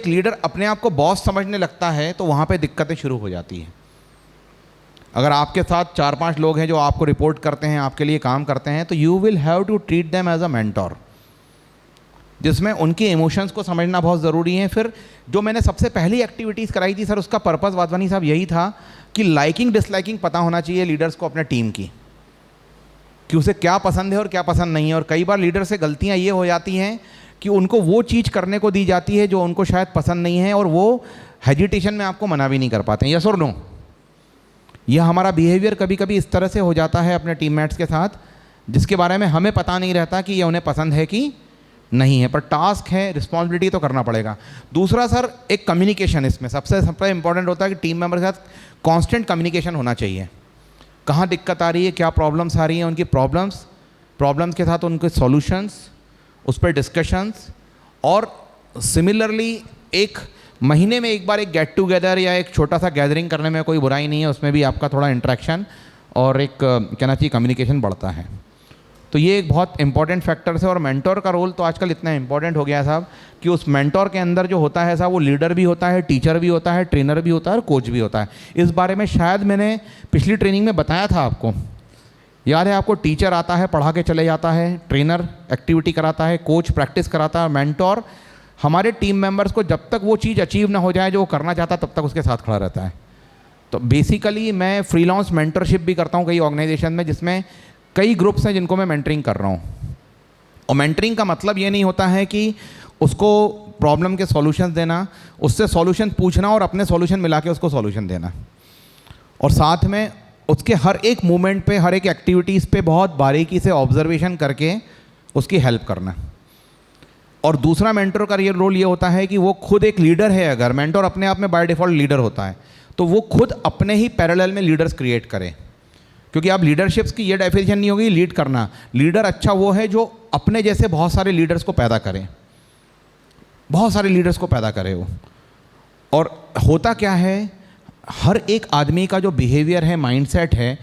लीडर अपने आप को बॉस समझने लगता है तो वहाँ पे दिक्कतें शुरू हो जाती हैं। अगर आपके साथ 4-5 लोग हैं जो आपको रिपोर्ट करते हैं, आपके लिए काम करते हैं, तो you will have to treat them as a mentor, जिसमें उनके इमोशंस को समझना बहुत ज़रूरी है। फिर जो मैंने सबसे पहली एक्टिविटीज़ कराई थी सर, उसका पर्पज़ वाधवानी साहब यही था कि लाइकिंग डिसलाइकिंग पता होना चाहिए लीडर्स को अपने टीम की, कि उसे क्या पसंद है और क्या पसंद नहीं है। और कई बार लीडर से गलतियाँ ये हो जाती हैं कि उनको वो चीज़ करने को दी जाती है जो उनको शायद पसंद नहीं है, और वो हेजिटेशन में आपको मना भी नहीं कर पाते हैं। यस और नो? यह हमारा बिहेवियर कभी कभी इस तरह से हो जाता है अपने टीममेट्स के साथ, जिसके बारे में हमें पता नहीं रहता कि ये उन्हें पसंद है कि नहीं है, पर टास्क है, रिस्पॉन्सिबिलिटी तो करना पड़ेगा। दूसरा सर, एक कम्युनिकेशन इसमें सबसे इंपॉर्टेंट होता है कि टीम मेंबर के साथ कांस्टेंट कम्युनिकेशन होना चाहिए। कहाँ दिक्कत आ रही है, क्या प्रॉब्लम्स आ रही हैं, उनकी प्रॉब्लम्स के साथ उनके सॉल्यूशंस, उस पर डिस्कशंस, और सिमिलरली एक महीने में एक बार एक गेट टुगेदर या एक छोटा सा गैदरिंग करने में कोई बुराई नहीं है, उसमें भी आपका थोड़ा इंटरेक्शन और एक कहना चाहिए कम्युनिकेशन बढ़ता है। तो ये एक बहुत इंपॉर्टेंट फैक्टर्स है। और मेंटोर का रोल तो आजकल इतना इंपॉर्टेंट हो गया है साहब कि उस मेंटोर के अंदर जो होता है साहब, वो लीडर भी होता है, टीचर भी होता है, ट्रेनर भी होता है और कोच भी होता है। इस बारे में शायद मैंने पिछली ट्रेनिंग में बताया था आपको, याद है आपको? टीचर आता है, पढ़ा के चले जाता है, ट्रेनर एक्टिविटी कराता है, कोच प्रैक्टिस कराता है, मेंटोर हमारे टीम मेंबर्स को जब तक वो चीज़ अचीव ना हो जाए जो वो करना चाहता तब तक उसके साथ खड़ा रहता है। तो बेसिकली मैं फ्रीलांस मेंटरशिप भी करता हूँ कई ऑर्गेनाइजेशन में, जिसमें कई ग्रुप्स हैं जिनको मैं मेंटरिंग कर रहा हूँ। और मेंटरिंग का मतलब ये नहीं होता है कि उसको प्रॉब्लम के सॉल्यूशंस देना, उससे सॉल्यूशन पूछना और अपने सॉल्यूशन मिला के उसको सॉल्यूशन देना, और साथ में उसके हर एक मूवमेंट पे, हर एक एक्टिविटीज़ पे बहुत बारीकी से ऑब्जर्वेशन करके उसकी हेल्प करना। और दूसरा मेंटर का ये रोल ये होता है कि वो खुद एक लीडर है। अगर मेंटर अपने आप में बाय डिफ़ॉल्ट लीडर होता है तो वो खुद अपने ही पैरेलल में लीडर्स क्रिएट करे, क्योंकि आप लीडरशिप्स की ये डेफिनेशन नहीं होगी लीड करना। लीडर अच्छा वो है जो अपने जैसे बहुत सारे लीडर्स को पैदा करे, बहुत सारे लीडर्स को पैदा करे वो। और होता क्या है, हर एक आदमी का जो बिहेवियर है, माइंडसेट है,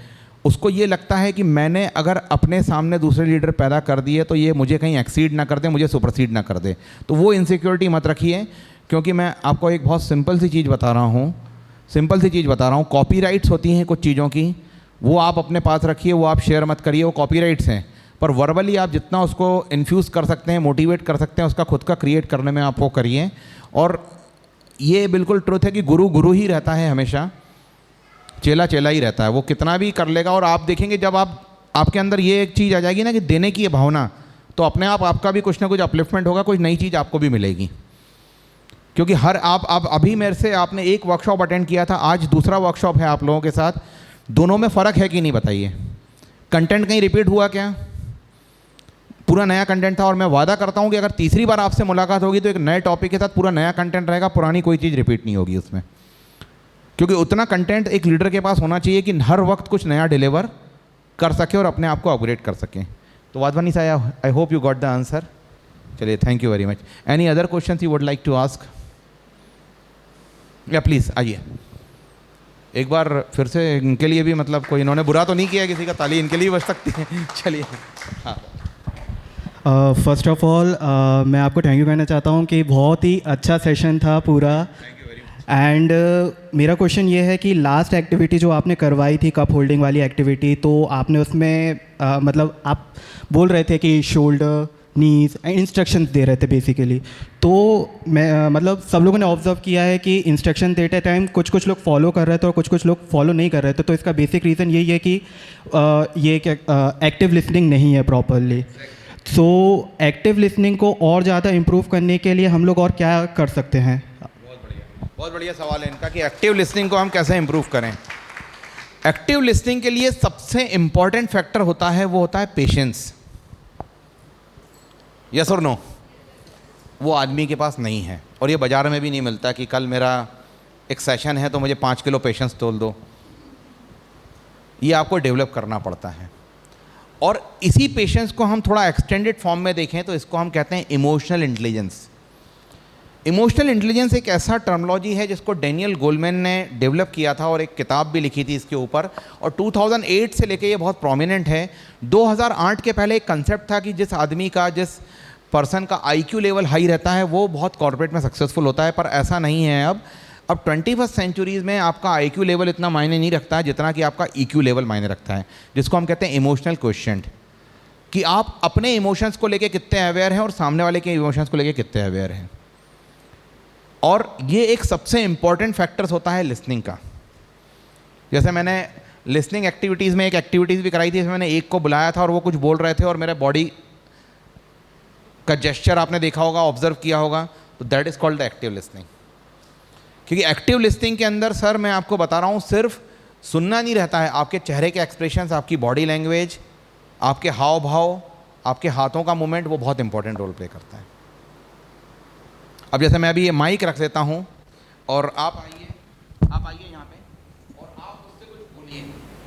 उसको ये लगता है कि मैंने अगर अपने सामने दूसरे लीडर पैदा कर दिए तो ये मुझे कहीं एक्सीड ना कर दे, मुझे सुपरसीड ना कर दे। तो वो इनसिक्योरिटी मत रखिए, क्योंकि मैं आपको एक बहुत सिंपल सी चीज़ बता रहा हूँ, कॉपीराइट्स होती हैं कुछ चीज़ों की, वो आप अपने पास रखिए, वो आप शेयर मत करिए, वो कॉपीराइट्स हैं। पर वर्बली आप जितना उसको इन्फ्यूज़ कर सकते हैं, मोटिवेट कर सकते हैं, उसका खुद का क्रिएट करने में आप वो करिए। और ये बिल्कुल ट्रुथ है कि गुरु गुरु ही रहता है हमेशा। चेला चेला ही रहता है, वो कितना भी कर लेगा। और आप देखेंगे जब आपके अंदर ये एक चीज़ आ जाएगी ना कि देने की ये भावना, तो अपने आप आपका भी कुछ ना कुछ अपलिफ्टमेंट होगा, कुछ नई चीज़ आपको भी मिलेगी। क्योंकि हर आप अभी मेरे से आपने एक वर्कशॉप अटेंड किया था, आज दूसरा वर्कशॉप है आप लोगों के साथ, दोनों में फ़र्क है कि नहीं बताइए? कंटेंट कहीं रिपीट हुआ क्या? पूरा नया कंटेंट था। और मैं वादा करता हूँ कि अगर तीसरी बार आपसे मुलाकात होगी तो एक नए टॉपिक के साथ पूरा नया कंटेंट रहेगा, पुरानी कोई चीज़ रिपीट नहीं होगी उसमें। क्योंकि उतना कंटेंट एक लीडर के पास होना चाहिए कि हर वक्त कुछ नया डिलीवर कर सके और अपने आप को अपग्रेड कर सकें। तो वाधवानी साहब, I hope you got the answer. चलिए, thank you very much. Any other question you would like to ask? या प्लीज़ आइए एक बार फिर से, इनके लिए भी मतलब कोई इन्होंने बुरा तो नहीं किया किसी का, ताली इनके लिए बच सकती है। चलिए। हाँ, फर्स्ट ऑफ ऑल मैं आपको थैंक यू कहना चाहता हूँ कि बहुत ही अच्छा सेशन था पूरा। एंड मेरा क्वेश्चन ये है कि लास्ट एक्टिविटी जो आपने करवाई थी, कप होल्डिंग वाली एक्टिविटी, तो आपने उसमें मतलब आप बोल रहे थे कि शोल्डर, नीज, इंस्ट्रक्शंस दे रहे थे बेसिकली। तो मैं मतलब सब लोगों ने ऑब्जर्व किया है कि इंस्ट्रक्शन देते टाइम कुछ लोग फॉलो कर रहे थे और कुछ लोग फॉलो नहीं कर रहे थे। तो इसका बेसिक रीज़न यही है कि ये एक्टिव लिसनिंग नहीं है प्रॉपरली। सो एक्टिव लिसनिंग को और ज़्यादा इम्प्रूव करने के लिए हम लोग और क्या कर सकते हैं? बहुत बढ़िया सवाल है इनका कि एक्टिव लिसनिंग को हम कैसे इम्प्रूव करें। एक्टिव लिसनिंग के लिए सबसे इम्पॉर्टेंट फैक्टर होता है, वो होता है पेशेंस। यस और नो? वो आदमी के पास नहीं है, और ये बाज़ार में भी नहीं मिलता कि कल मेरा एक सेशन है तो मुझे 5 किलो पेशेंस तोल दो। ये आपको डेवलप करना पड़ता है। और इसी पेशेंस को हम थोड़ा एक्सटेंडेड फॉर्म में देखें तो इसको हम कहते हैं इमोशनल इंटेलिजेंस। इमोशनल इंटेलिजेंस एक ऐसा टर्मिनोलॉजी है जिसको डेनियल गोलमैन ने डेवलप किया था और एक किताब भी लिखी थी इसके ऊपर, और 2008 से लेके ये बहुत प्रोमिनेंट है। 2008 के पहले एक कंसेप्ट था कि जिस आदमी का, जिस पर्सन का IQ लेवल हाई रहता है वो बहुत कॉर्पोरेट में सक्सेसफुल होता है, पर ऐसा नहीं है अब 21st सेंचुरीज़ में आपका IQ लेवल इतना मायने नहीं रखता है जितना कि आपका EQ लेवल मायने रखता है, जिसको हम कहते हैं इमोशनल क्वेश्चन, कि आप अपने इमोशंस को लेके कितने अवेयर हैं और सामने वाले के इमोशंस को लेके कितने अवेयर हैं। और ये एक सबसे इम्पॉर्टेंट फैक्टर्स होता है लिसनिंग का। जैसे मैंने लिसनिंग एक्टिविटीज़ में एक एक्टिविटीज़ भी कराई थी, इसमें मैंने एक को बुलाया था और वो कुछ बोल रहे थे और मेरे बॉडी का जेस्चर आपने देखा होगा, ऑब्जर्व किया होगा, तो that is called the active listening. क्योंकि एक्टिव लिसनिंग के अंदर सर मैं आपको बता रहा हूँ, सिर्फ सुनना नहीं रहता है, आपके चेहरे के एक्सप्रेशंस, आपकी बॉडी लैंग्वेज, आपके हाव भाव, आपके हाथों का मूवमेंट, वो बहुत इंपॉर्टेंट रोल प्ले करता है। अब जैसे मैं अभी ये माइक रख देता हूँ और आप आइए यहाँ पे और आप मुझसे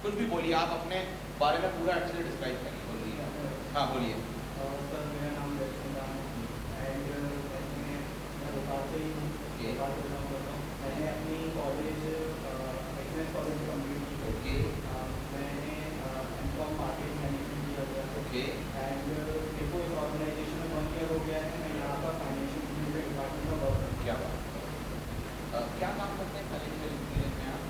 कुछ भी बोलिए, आप अपने बारे में पूरा एक्चुअली डिस्क्राइब करिए, बोलिए। हाँ बोलिए। सर मेरा नाम एंड मैं भोपाल से ही हूँ, मैंने अपनी कॉलेज एक्सलेंस कॉलेज कंप्लीट की। मैंने M.Com मार्केटिंग मैनेजमेंट किया हुआ है एंड देखो इस ऑर्गेनाइजेशन में 1 ईयर हो गया है, मैं यहाँ का फाइनेंशियल मैनेजमेंट डिपार्टमेंट में वर्क करता हूँ। क्या काम करते हैं फाइनेंशियल इंजीनियरिंग में आप?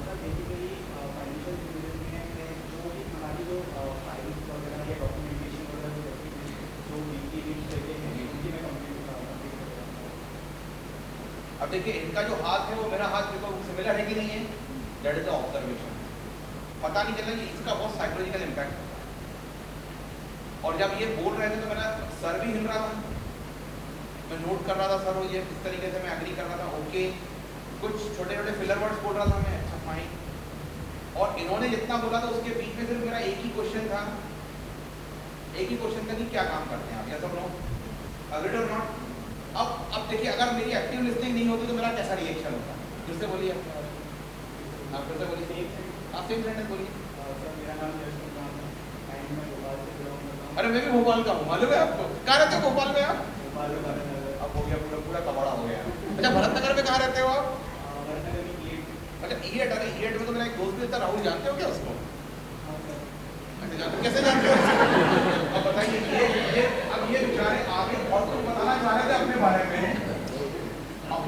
सर बेसिकली फाइनेंशियल इंजीनियरिंग में जो भी हमारी जो फाइल्स वगैरह या डॉक्यूमेंटेशन वगैरह जो रहती है, जो वीकली रीड्स रहते हैं, उनकी मैं कंप्लीट करता हूँ। अब देखिए इनका जो हाथ है वो मेरा हाथ देखो सिमिलर है कि नहीं है, दैट इज द ऑब्जर्वेशन। पता नहीं चला कि इसका बहुत साइकोलॉजिकल इम्पैक्ट होता है। और जब ये बोल रहे थे तो मेरा सर भी हिल रहा था, मैं नोट कर रहा था, सर वो ये इस तरीके से मैं एग्री कर रहा था, ओके, कुछ छोटे छोटे फिलर वर्ड्स बोल रहा था मैं, अच्छा फाइन। और इन्होंने जितना बोला था उसके बीच में सिर्फ मेरा एक ही क्वेश्चन था कि क्या काम करते हैं आप, या सब लोग अग्रीड और नॉट। अब देखिए अगर मेरी एक्टिव लिसनिंग नहीं होती तो मेरा कैसा रिएक्शन होता? फिर से बोलिए, आप फिर से बोलिए, आप सेम सेंटेंस बोलिए। सर मेरा नाम यश है एंड मैं भोपाल से बिलोंग करता हूँ। अरे मैं भी भोपाल का हूँ, मालूम है आपको? कहाँ रहते हो भोपाल में आप? भोपाल में भरतनगर। अब हो गया पूरा कबाड़ा हो गया। अच्छा भरतनगर में कहाँ रहते हो आप? भरतनगर में ईएट। अच्छा ईएट, अरे ईएट में तो मेरा एक दोस्त भी था, राहुल, जानते हो क्या उसको? अच्छा जानते, कैसे जानते हो? अब बताइए, अब ये बेचारे आगे बहुत कुछ बताना चाह रहे थे अपने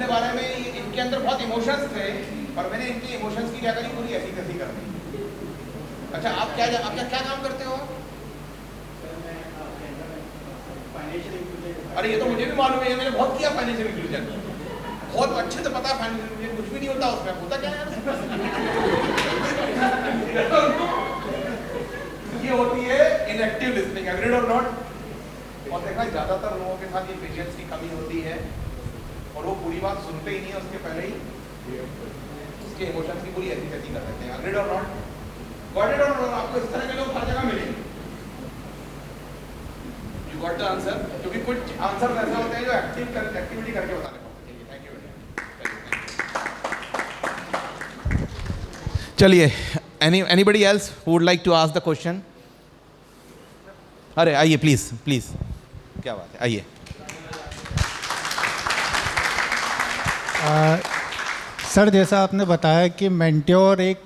बारे में, इनके अंदर बहुत इमोशंस थे, पर मैंने इनके इमोशंस की क्या करी, पूरी ऐसी तैसी कर दी। अच्छा आप क्या काम करते हो? अरे ये तो मुझे भी मालूम है, मैंने बहुत किया फाइनेंशियल इंक्लूजन, बहुत अच्छे से पता है फाइनेंशियल इंक्लूजन कुछ भी नहीं होता उसमें, होता क्या है ये होती है इनएक्टिव लिसनिंग, एग्रीड और नॉट? और देखा ज्यादातर लोगों के साथ ये पेशेंस की कमी होती है और वो पूरी बात सुनते ही नहीं है, उसके पहले ही उसके इमोशंस की पूरी ऐसी तैसी कर देते हैं। एग्रीड और नॉट? गॉट इट और नॉट? आपको इस तरह के लोग हर जगह मिलेंगे। You got the answer? क्योंकि कुछ आंसर ऐसे होते हैं जो एक्टिविटी करके बताने पड़ते हैं। Thank you. चलिए, anybody else who would like to ask the question? अरे आइए प्लीज प्लीज, क्या बात है, आइए। सर, जैसा आपने बताया कि मेंटोर एक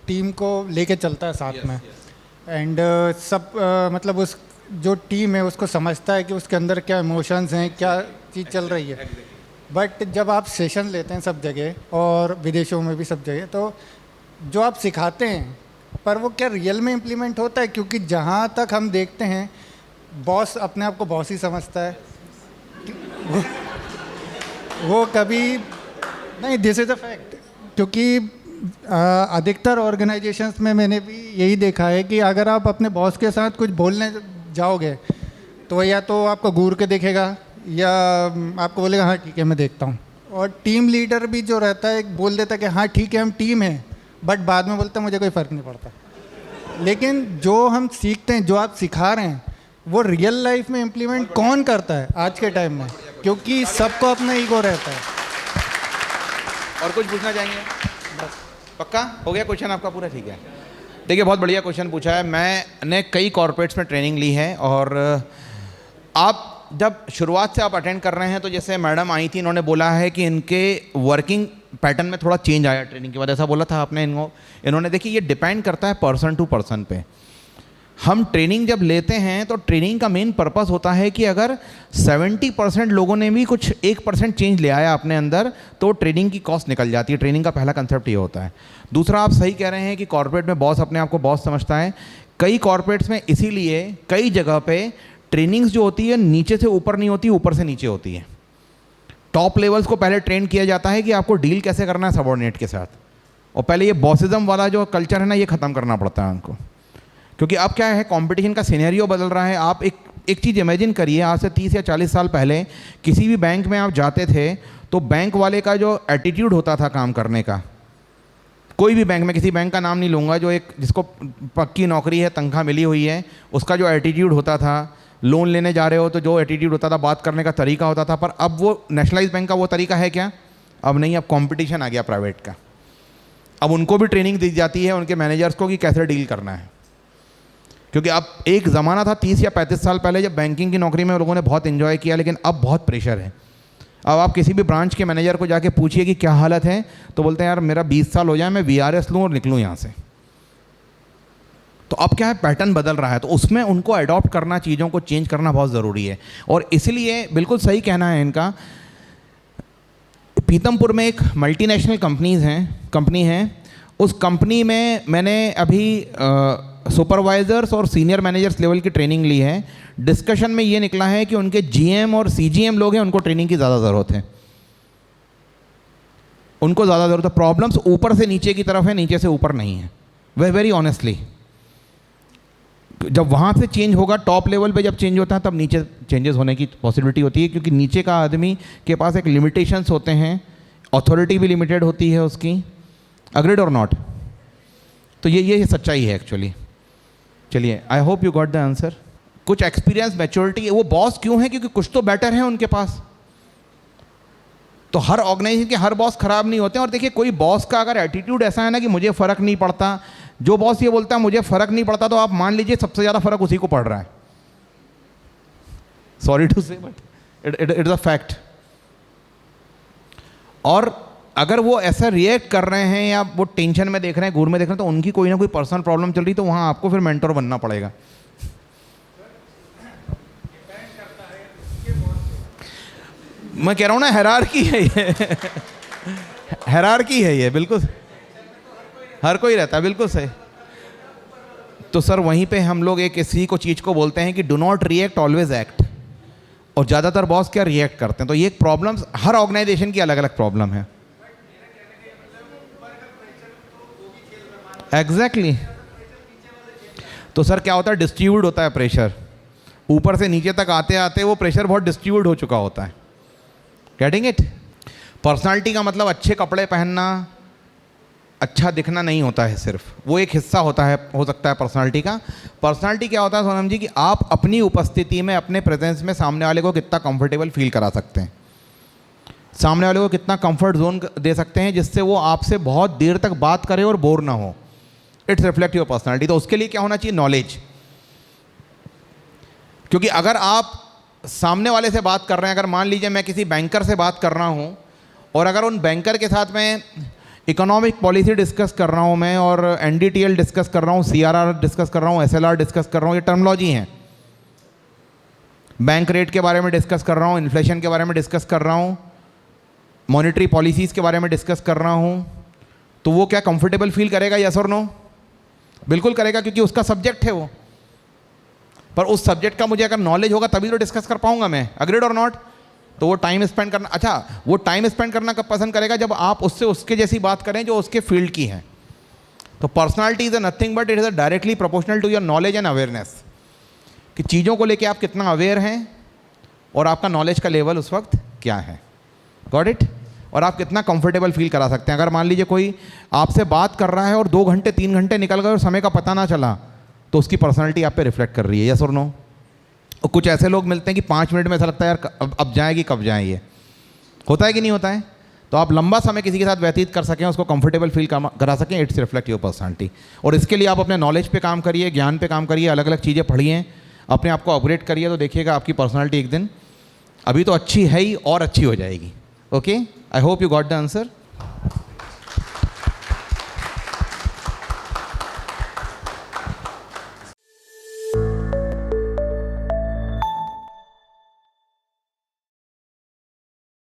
टीम को लेके चलता है साथ में, एंड सब मतलब उस जो टीम है उसको समझता है कि उसके अंदर क्या इमोशंस हैं, क्या चीज़ चल रही है। बट जब आप सेशन लेते हैं सब जगह और विदेशों में भी सब जगह, तो जो आप सिखाते हैं पर वो क्या रियल में इम्प्लीमेंट होता है? क्योंकि जहाँ तक हम देखते हैं बॉस अपने आप को बॉस ही समझता है, वो कभी नहीं, दिस इज़ अ फैक्ट। क्योंकि अधिकतर ऑर्गेनाइजेशंस में मैंने भी यही देखा है कि अगर आप अपने बॉस के साथ कुछ बोलने जाओगे तो या तो आपको घूर के देखेगा या आपको बोलेगा हाँ ठीक है मैं देखता हूँ। और टीम लीडर भी जो रहता है बोल देता है कि हाँ ठीक है हम टीम हैं, बट बाद में बोलता है मुझे कोई फ़र्क नहीं पड़ता। लेकिन जो हम सीखते हैं, जो आप सिखा रहे हैं, वो रियल लाइफ में इम्प्लीमेंट कौन करता है आज के टाइम में? क्योंकि सबको अपना ईगो रहता है। और कुछ पूछना चाहेंगे? पक्का हो गया क्वेश्चन आपका पूरा? ठीक है, देखिए बहुत बढ़िया क्वेश्चन पूछा है। मैंने कई कॉर्पोरेट्स में ट्रेनिंग ली है और आप जब शुरुआत से आप अटेंड कर रहे हैं तो जैसे मैडम आई थी, इन्होंने बोला है कि इनके वर्किंग पैटर्न में थोड़ा चेंज आया ट्रेनिंग के बाद, ऐसा बोला था आपने इन्होंने। देखिए ये डिपेंड करता है पर्सन टू पर्सन पे। हम ट्रेनिंग जब लेते हैं तो ट्रेनिंग का मेन पर्पस होता है कि अगर 70% लोगों ने भी कुछ 1% चेंज ले आया अपने अंदर तो ट्रेनिंग की कॉस्ट निकल जाती है। ट्रेनिंग का पहला कंसेप्ट ये होता है। दूसरा, आप सही कह रहे हैं कि कॉर्पोरेट में बॉस अपने आप को बॉस समझता है। कई कॉर्पोरेट्स में इसीलिए कई जगह पे ट्रेनिंग्स जो होती है नीचे से ऊपर नहीं होती, ऊपर से नीचे होती है। टॉप लेवल्स को पहले ट्रेन किया जाता है कि आपको डील कैसे करना है सबॉर्डिनेट के साथ, और पहले ये बॉसिज्म वाला जो कल्चर है ना, ये ख़त्म करना पड़ता है उनको। क्योंकि अब क्या है, कंपटीशन का सिनेरियो बदल रहा है। आप एक चीज़ इमेजिन करिए, आज से 30 या 40 साल पहले किसी भी बैंक में आप जाते थे तो बैंक वाले का जो एटीट्यूड होता था काम करने का, कोई भी बैंक में, किसी बैंक का नाम नहीं लूँगा, जो एक जिसको पक्की नौकरी है, तनख्वाह मिली हुई है, उसका जो एटीट्यूड होता था, लोन लेने जा रहे हो तो जो एटीट्यूड होता था, बात करने का तरीका होता था। पर अब वो नेशनलाइज बैंक का वो तरीका है क्या? अब नहीं, अब कंपटीशन आ गया प्राइवेट का। अब उनको भी ट्रेनिंग दी जाती है उनके मैनेजर्स को कि कैसे डील करना है। क्योंकि अब एक ज़माना था 30 या 35 साल पहले जब बैंकिंग की नौकरी में लोगों ने बहुत एंजॉय किया, लेकिन अब बहुत प्रेशर है। अब आप किसी भी ब्रांच के मैनेजर को जाके पूछिए कि क्या हालत है, तो बोलते हैं यार मेरा 20 साल हो जाए, मैं VRS लूँ और निकलूँ यहाँ से। तो अब क्या है, पैटर्न बदल रहा है, तो उसमें उनको अडॉप्ट करना, चीज़ों को चेंज करना बहुत ज़रूरी है। और इसलिए बिल्कुल सही कहना है इनका। पीतमपुर में एक मल्टीनेशनल कंपनी है, उस कंपनी में मैंने अभी सुपरवाइज़र्स और सीनियर मैनेजर्स लेवल की ट्रेनिंग ली है। डिस्कशन में ये निकला है कि उनके GM और CGM लोग हैं, उनको ट्रेनिंग की ज़्यादा ज़रूरत है, उनको ज़्यादा ज़रूरत है। प्रॉब्लम्स ऊपर से नीचे की तरफ है, नीचे से ऊपर नहीं है। वेरी ऑनेस्टली, जब वहाँ से चेंज होगा, टॉप लेवल पे जब चेंज होता है तब नीचे चेंजेस होने की पॉसिबिलिटी होती है, क्योंकि नीचे का आदमी के पास एक लिमिटेशंस होते हैं, अथॉरिटी भी लिमिटेड होती है उसकी। अग्रीड और नॉट? तो ये सच्चाई है एक्चुअली। चलिए, आई hope you got the answer. कुछ एक्सपीरियंस, मैच्योरिटी, वो बॉस क्यों है? क्योंकि कुछ तो बेटर है उनके पास। तो हर ऑर्गेनाइजेशन के हर बॉस खराब नहीं होते हैं। और देखिए, कोई बॉस का अगर एटीट्यूड ऐसा है ना कि मुझे फ़र्क नहीं पड़ता, जो बॉस ये बोलता है मुझे फ़र्क नहीं पड़ता, तो आप मान लीजिए सबसे ज़्यादा फ़र्क उसी को पड़ रहा है। सॉरी टू से, but it is a fact. और अगर वो ऐसा रिएक्ट कर रहे हैं या वो टेंशन में देख रहे हैं, घूर में देख रहे हैं, तो उनकी कोई ना कोई पर्सनल प्रॉब्लम चल रही, तो वहाँ आपको फिर मेंटर बनना पड़ेगा। मैं कह रहा हूँ ना, हायरार्की है ये। हायरार्की है ये, बिल्कुल हर कोई रहता है, बिल्कुल सही। तो सर वहीं पे हम लोग एक इसी को चीज़ को बोलते हैं कि do not react, always act. और ज़्यादातर बॉस क्या रिएक्ट करते हैं। तो ये प्रॉब्लम्स हर ऑर्गेनाइजेशन की अलग अलग प्रॉब्लम है। एग्जैक्टली तो सर क्या होता है, डिस्ट्रीब्यूट होता है प्रेशर, ऊपर से नीचे तक आते आते वो प्रेशर बहुत डिस्ट्रीब्यूट हो चुका होता है। Getting it? पर्सनालिटी का मतलब अच्छे कपड़े पहनना, अच्छा दिखना नहीं होता है, सिर्फ वो एक हिस्सा होता है, हो सकता है पर्सनालिटी का। पर्सनालिटी क्या होता है सोनम जी, कि आप अपनी उपस्थिति में, अपने प्रेजेंस में सामने वाले को कितना कंफर्टेबल फील करा सकते हैं, सामने वाले को कितना कंफर्ट जोन दे सकते हैं जिससे वो आपसे बहुत देर तक बात करे और बोर ना हो। It's reflect your personality. तो उसके लिए क्या होना चाहिए? नॉलेज। क्योंकि अगर आप सामने वाले से बात कर रहे हैं, अगर मान लीजिए मैं किसी बैंकर से बात कर रहा हूं और अगर उन बैंकर के साथ मैं इकोनॉमिक पॉलिसी डिस्कस कर रहा हूं मैं, और एनडीटीएल डिस्कस कर रहा हूं, सीआरआर डिस्कस कर रहा हूं, एसएलआर डिस्कस कर रहा हूं, ये टर्मिनोलॉजी हैं, बैंक रेट के बारे में डिस्कस कर रहा हूं, इन्फ्लेशन के बारे में डिस्कस कर रहा हूं, मॉनेटरी पॉलिसीज़ के बारे में डिस्कस कर रहा हूं, तो वो क्या कंफर्टेबल फील करेगा? यस और नो? बिल्कुल करेगा, क्योंकि उसका सब्जेक्ट है वो। पर उस सब्जेक्ट का मुझे अगर नॉलेज होगा तभी तो डिस्कस कर पाऊंगा मैं। अग्रीड और नॉट? तो वो टाइम स्पेंड करना, अच्छा वो टाइम स्पेंड करना कब पसंद करेगा? जब आप उससे उसके जैसी बात करें जो उसके फील्ड की है। तो personality is a nothing but it is a directly proportional to your knowledge and awareness, कि चीज़ों को लेके आप कितना अवेयर हैं और आपका नॉलेज का लेवल उस वक्त क्या है। Got it? और आप कितना कंफर्टेबल फील करा सकते हैं। अगर मान लीजिए कोई आपसे बात कर रहा है और 2 घंटे 3 घंटे निकल गए और समय का पता ना चला, तो उसकी पर्सनालिटी आप पे रिफ्लेक्ट कर रही है। यस और नो? और कुछ ऐसे लोग मिलते हैं कि 5 मिनट में ऐसा लगता है यार अब जाएगी, कब जाए, ये होता है कि नहीं होता है? तो आप लंबा समय किसी के साथ व्यतीत कर सकें, उसको कंफर्टेबल फील करा सकें, इट्स रिफ्लेक्ट योर पर्सनालिटी। और इसके लिए आप अपने नॉलेज पे काम करिए, ज्ञान पे काम करिए, अलग अलग चीज़ें पढ़िए, अपने आप को अपग्रेड करिए, तो देखिएगा आपकी पर्सनालिटी एक दिन, अभी तो अच्छी है ही, और अच्छी हो जाएगी। Okay, I hope you got the answer.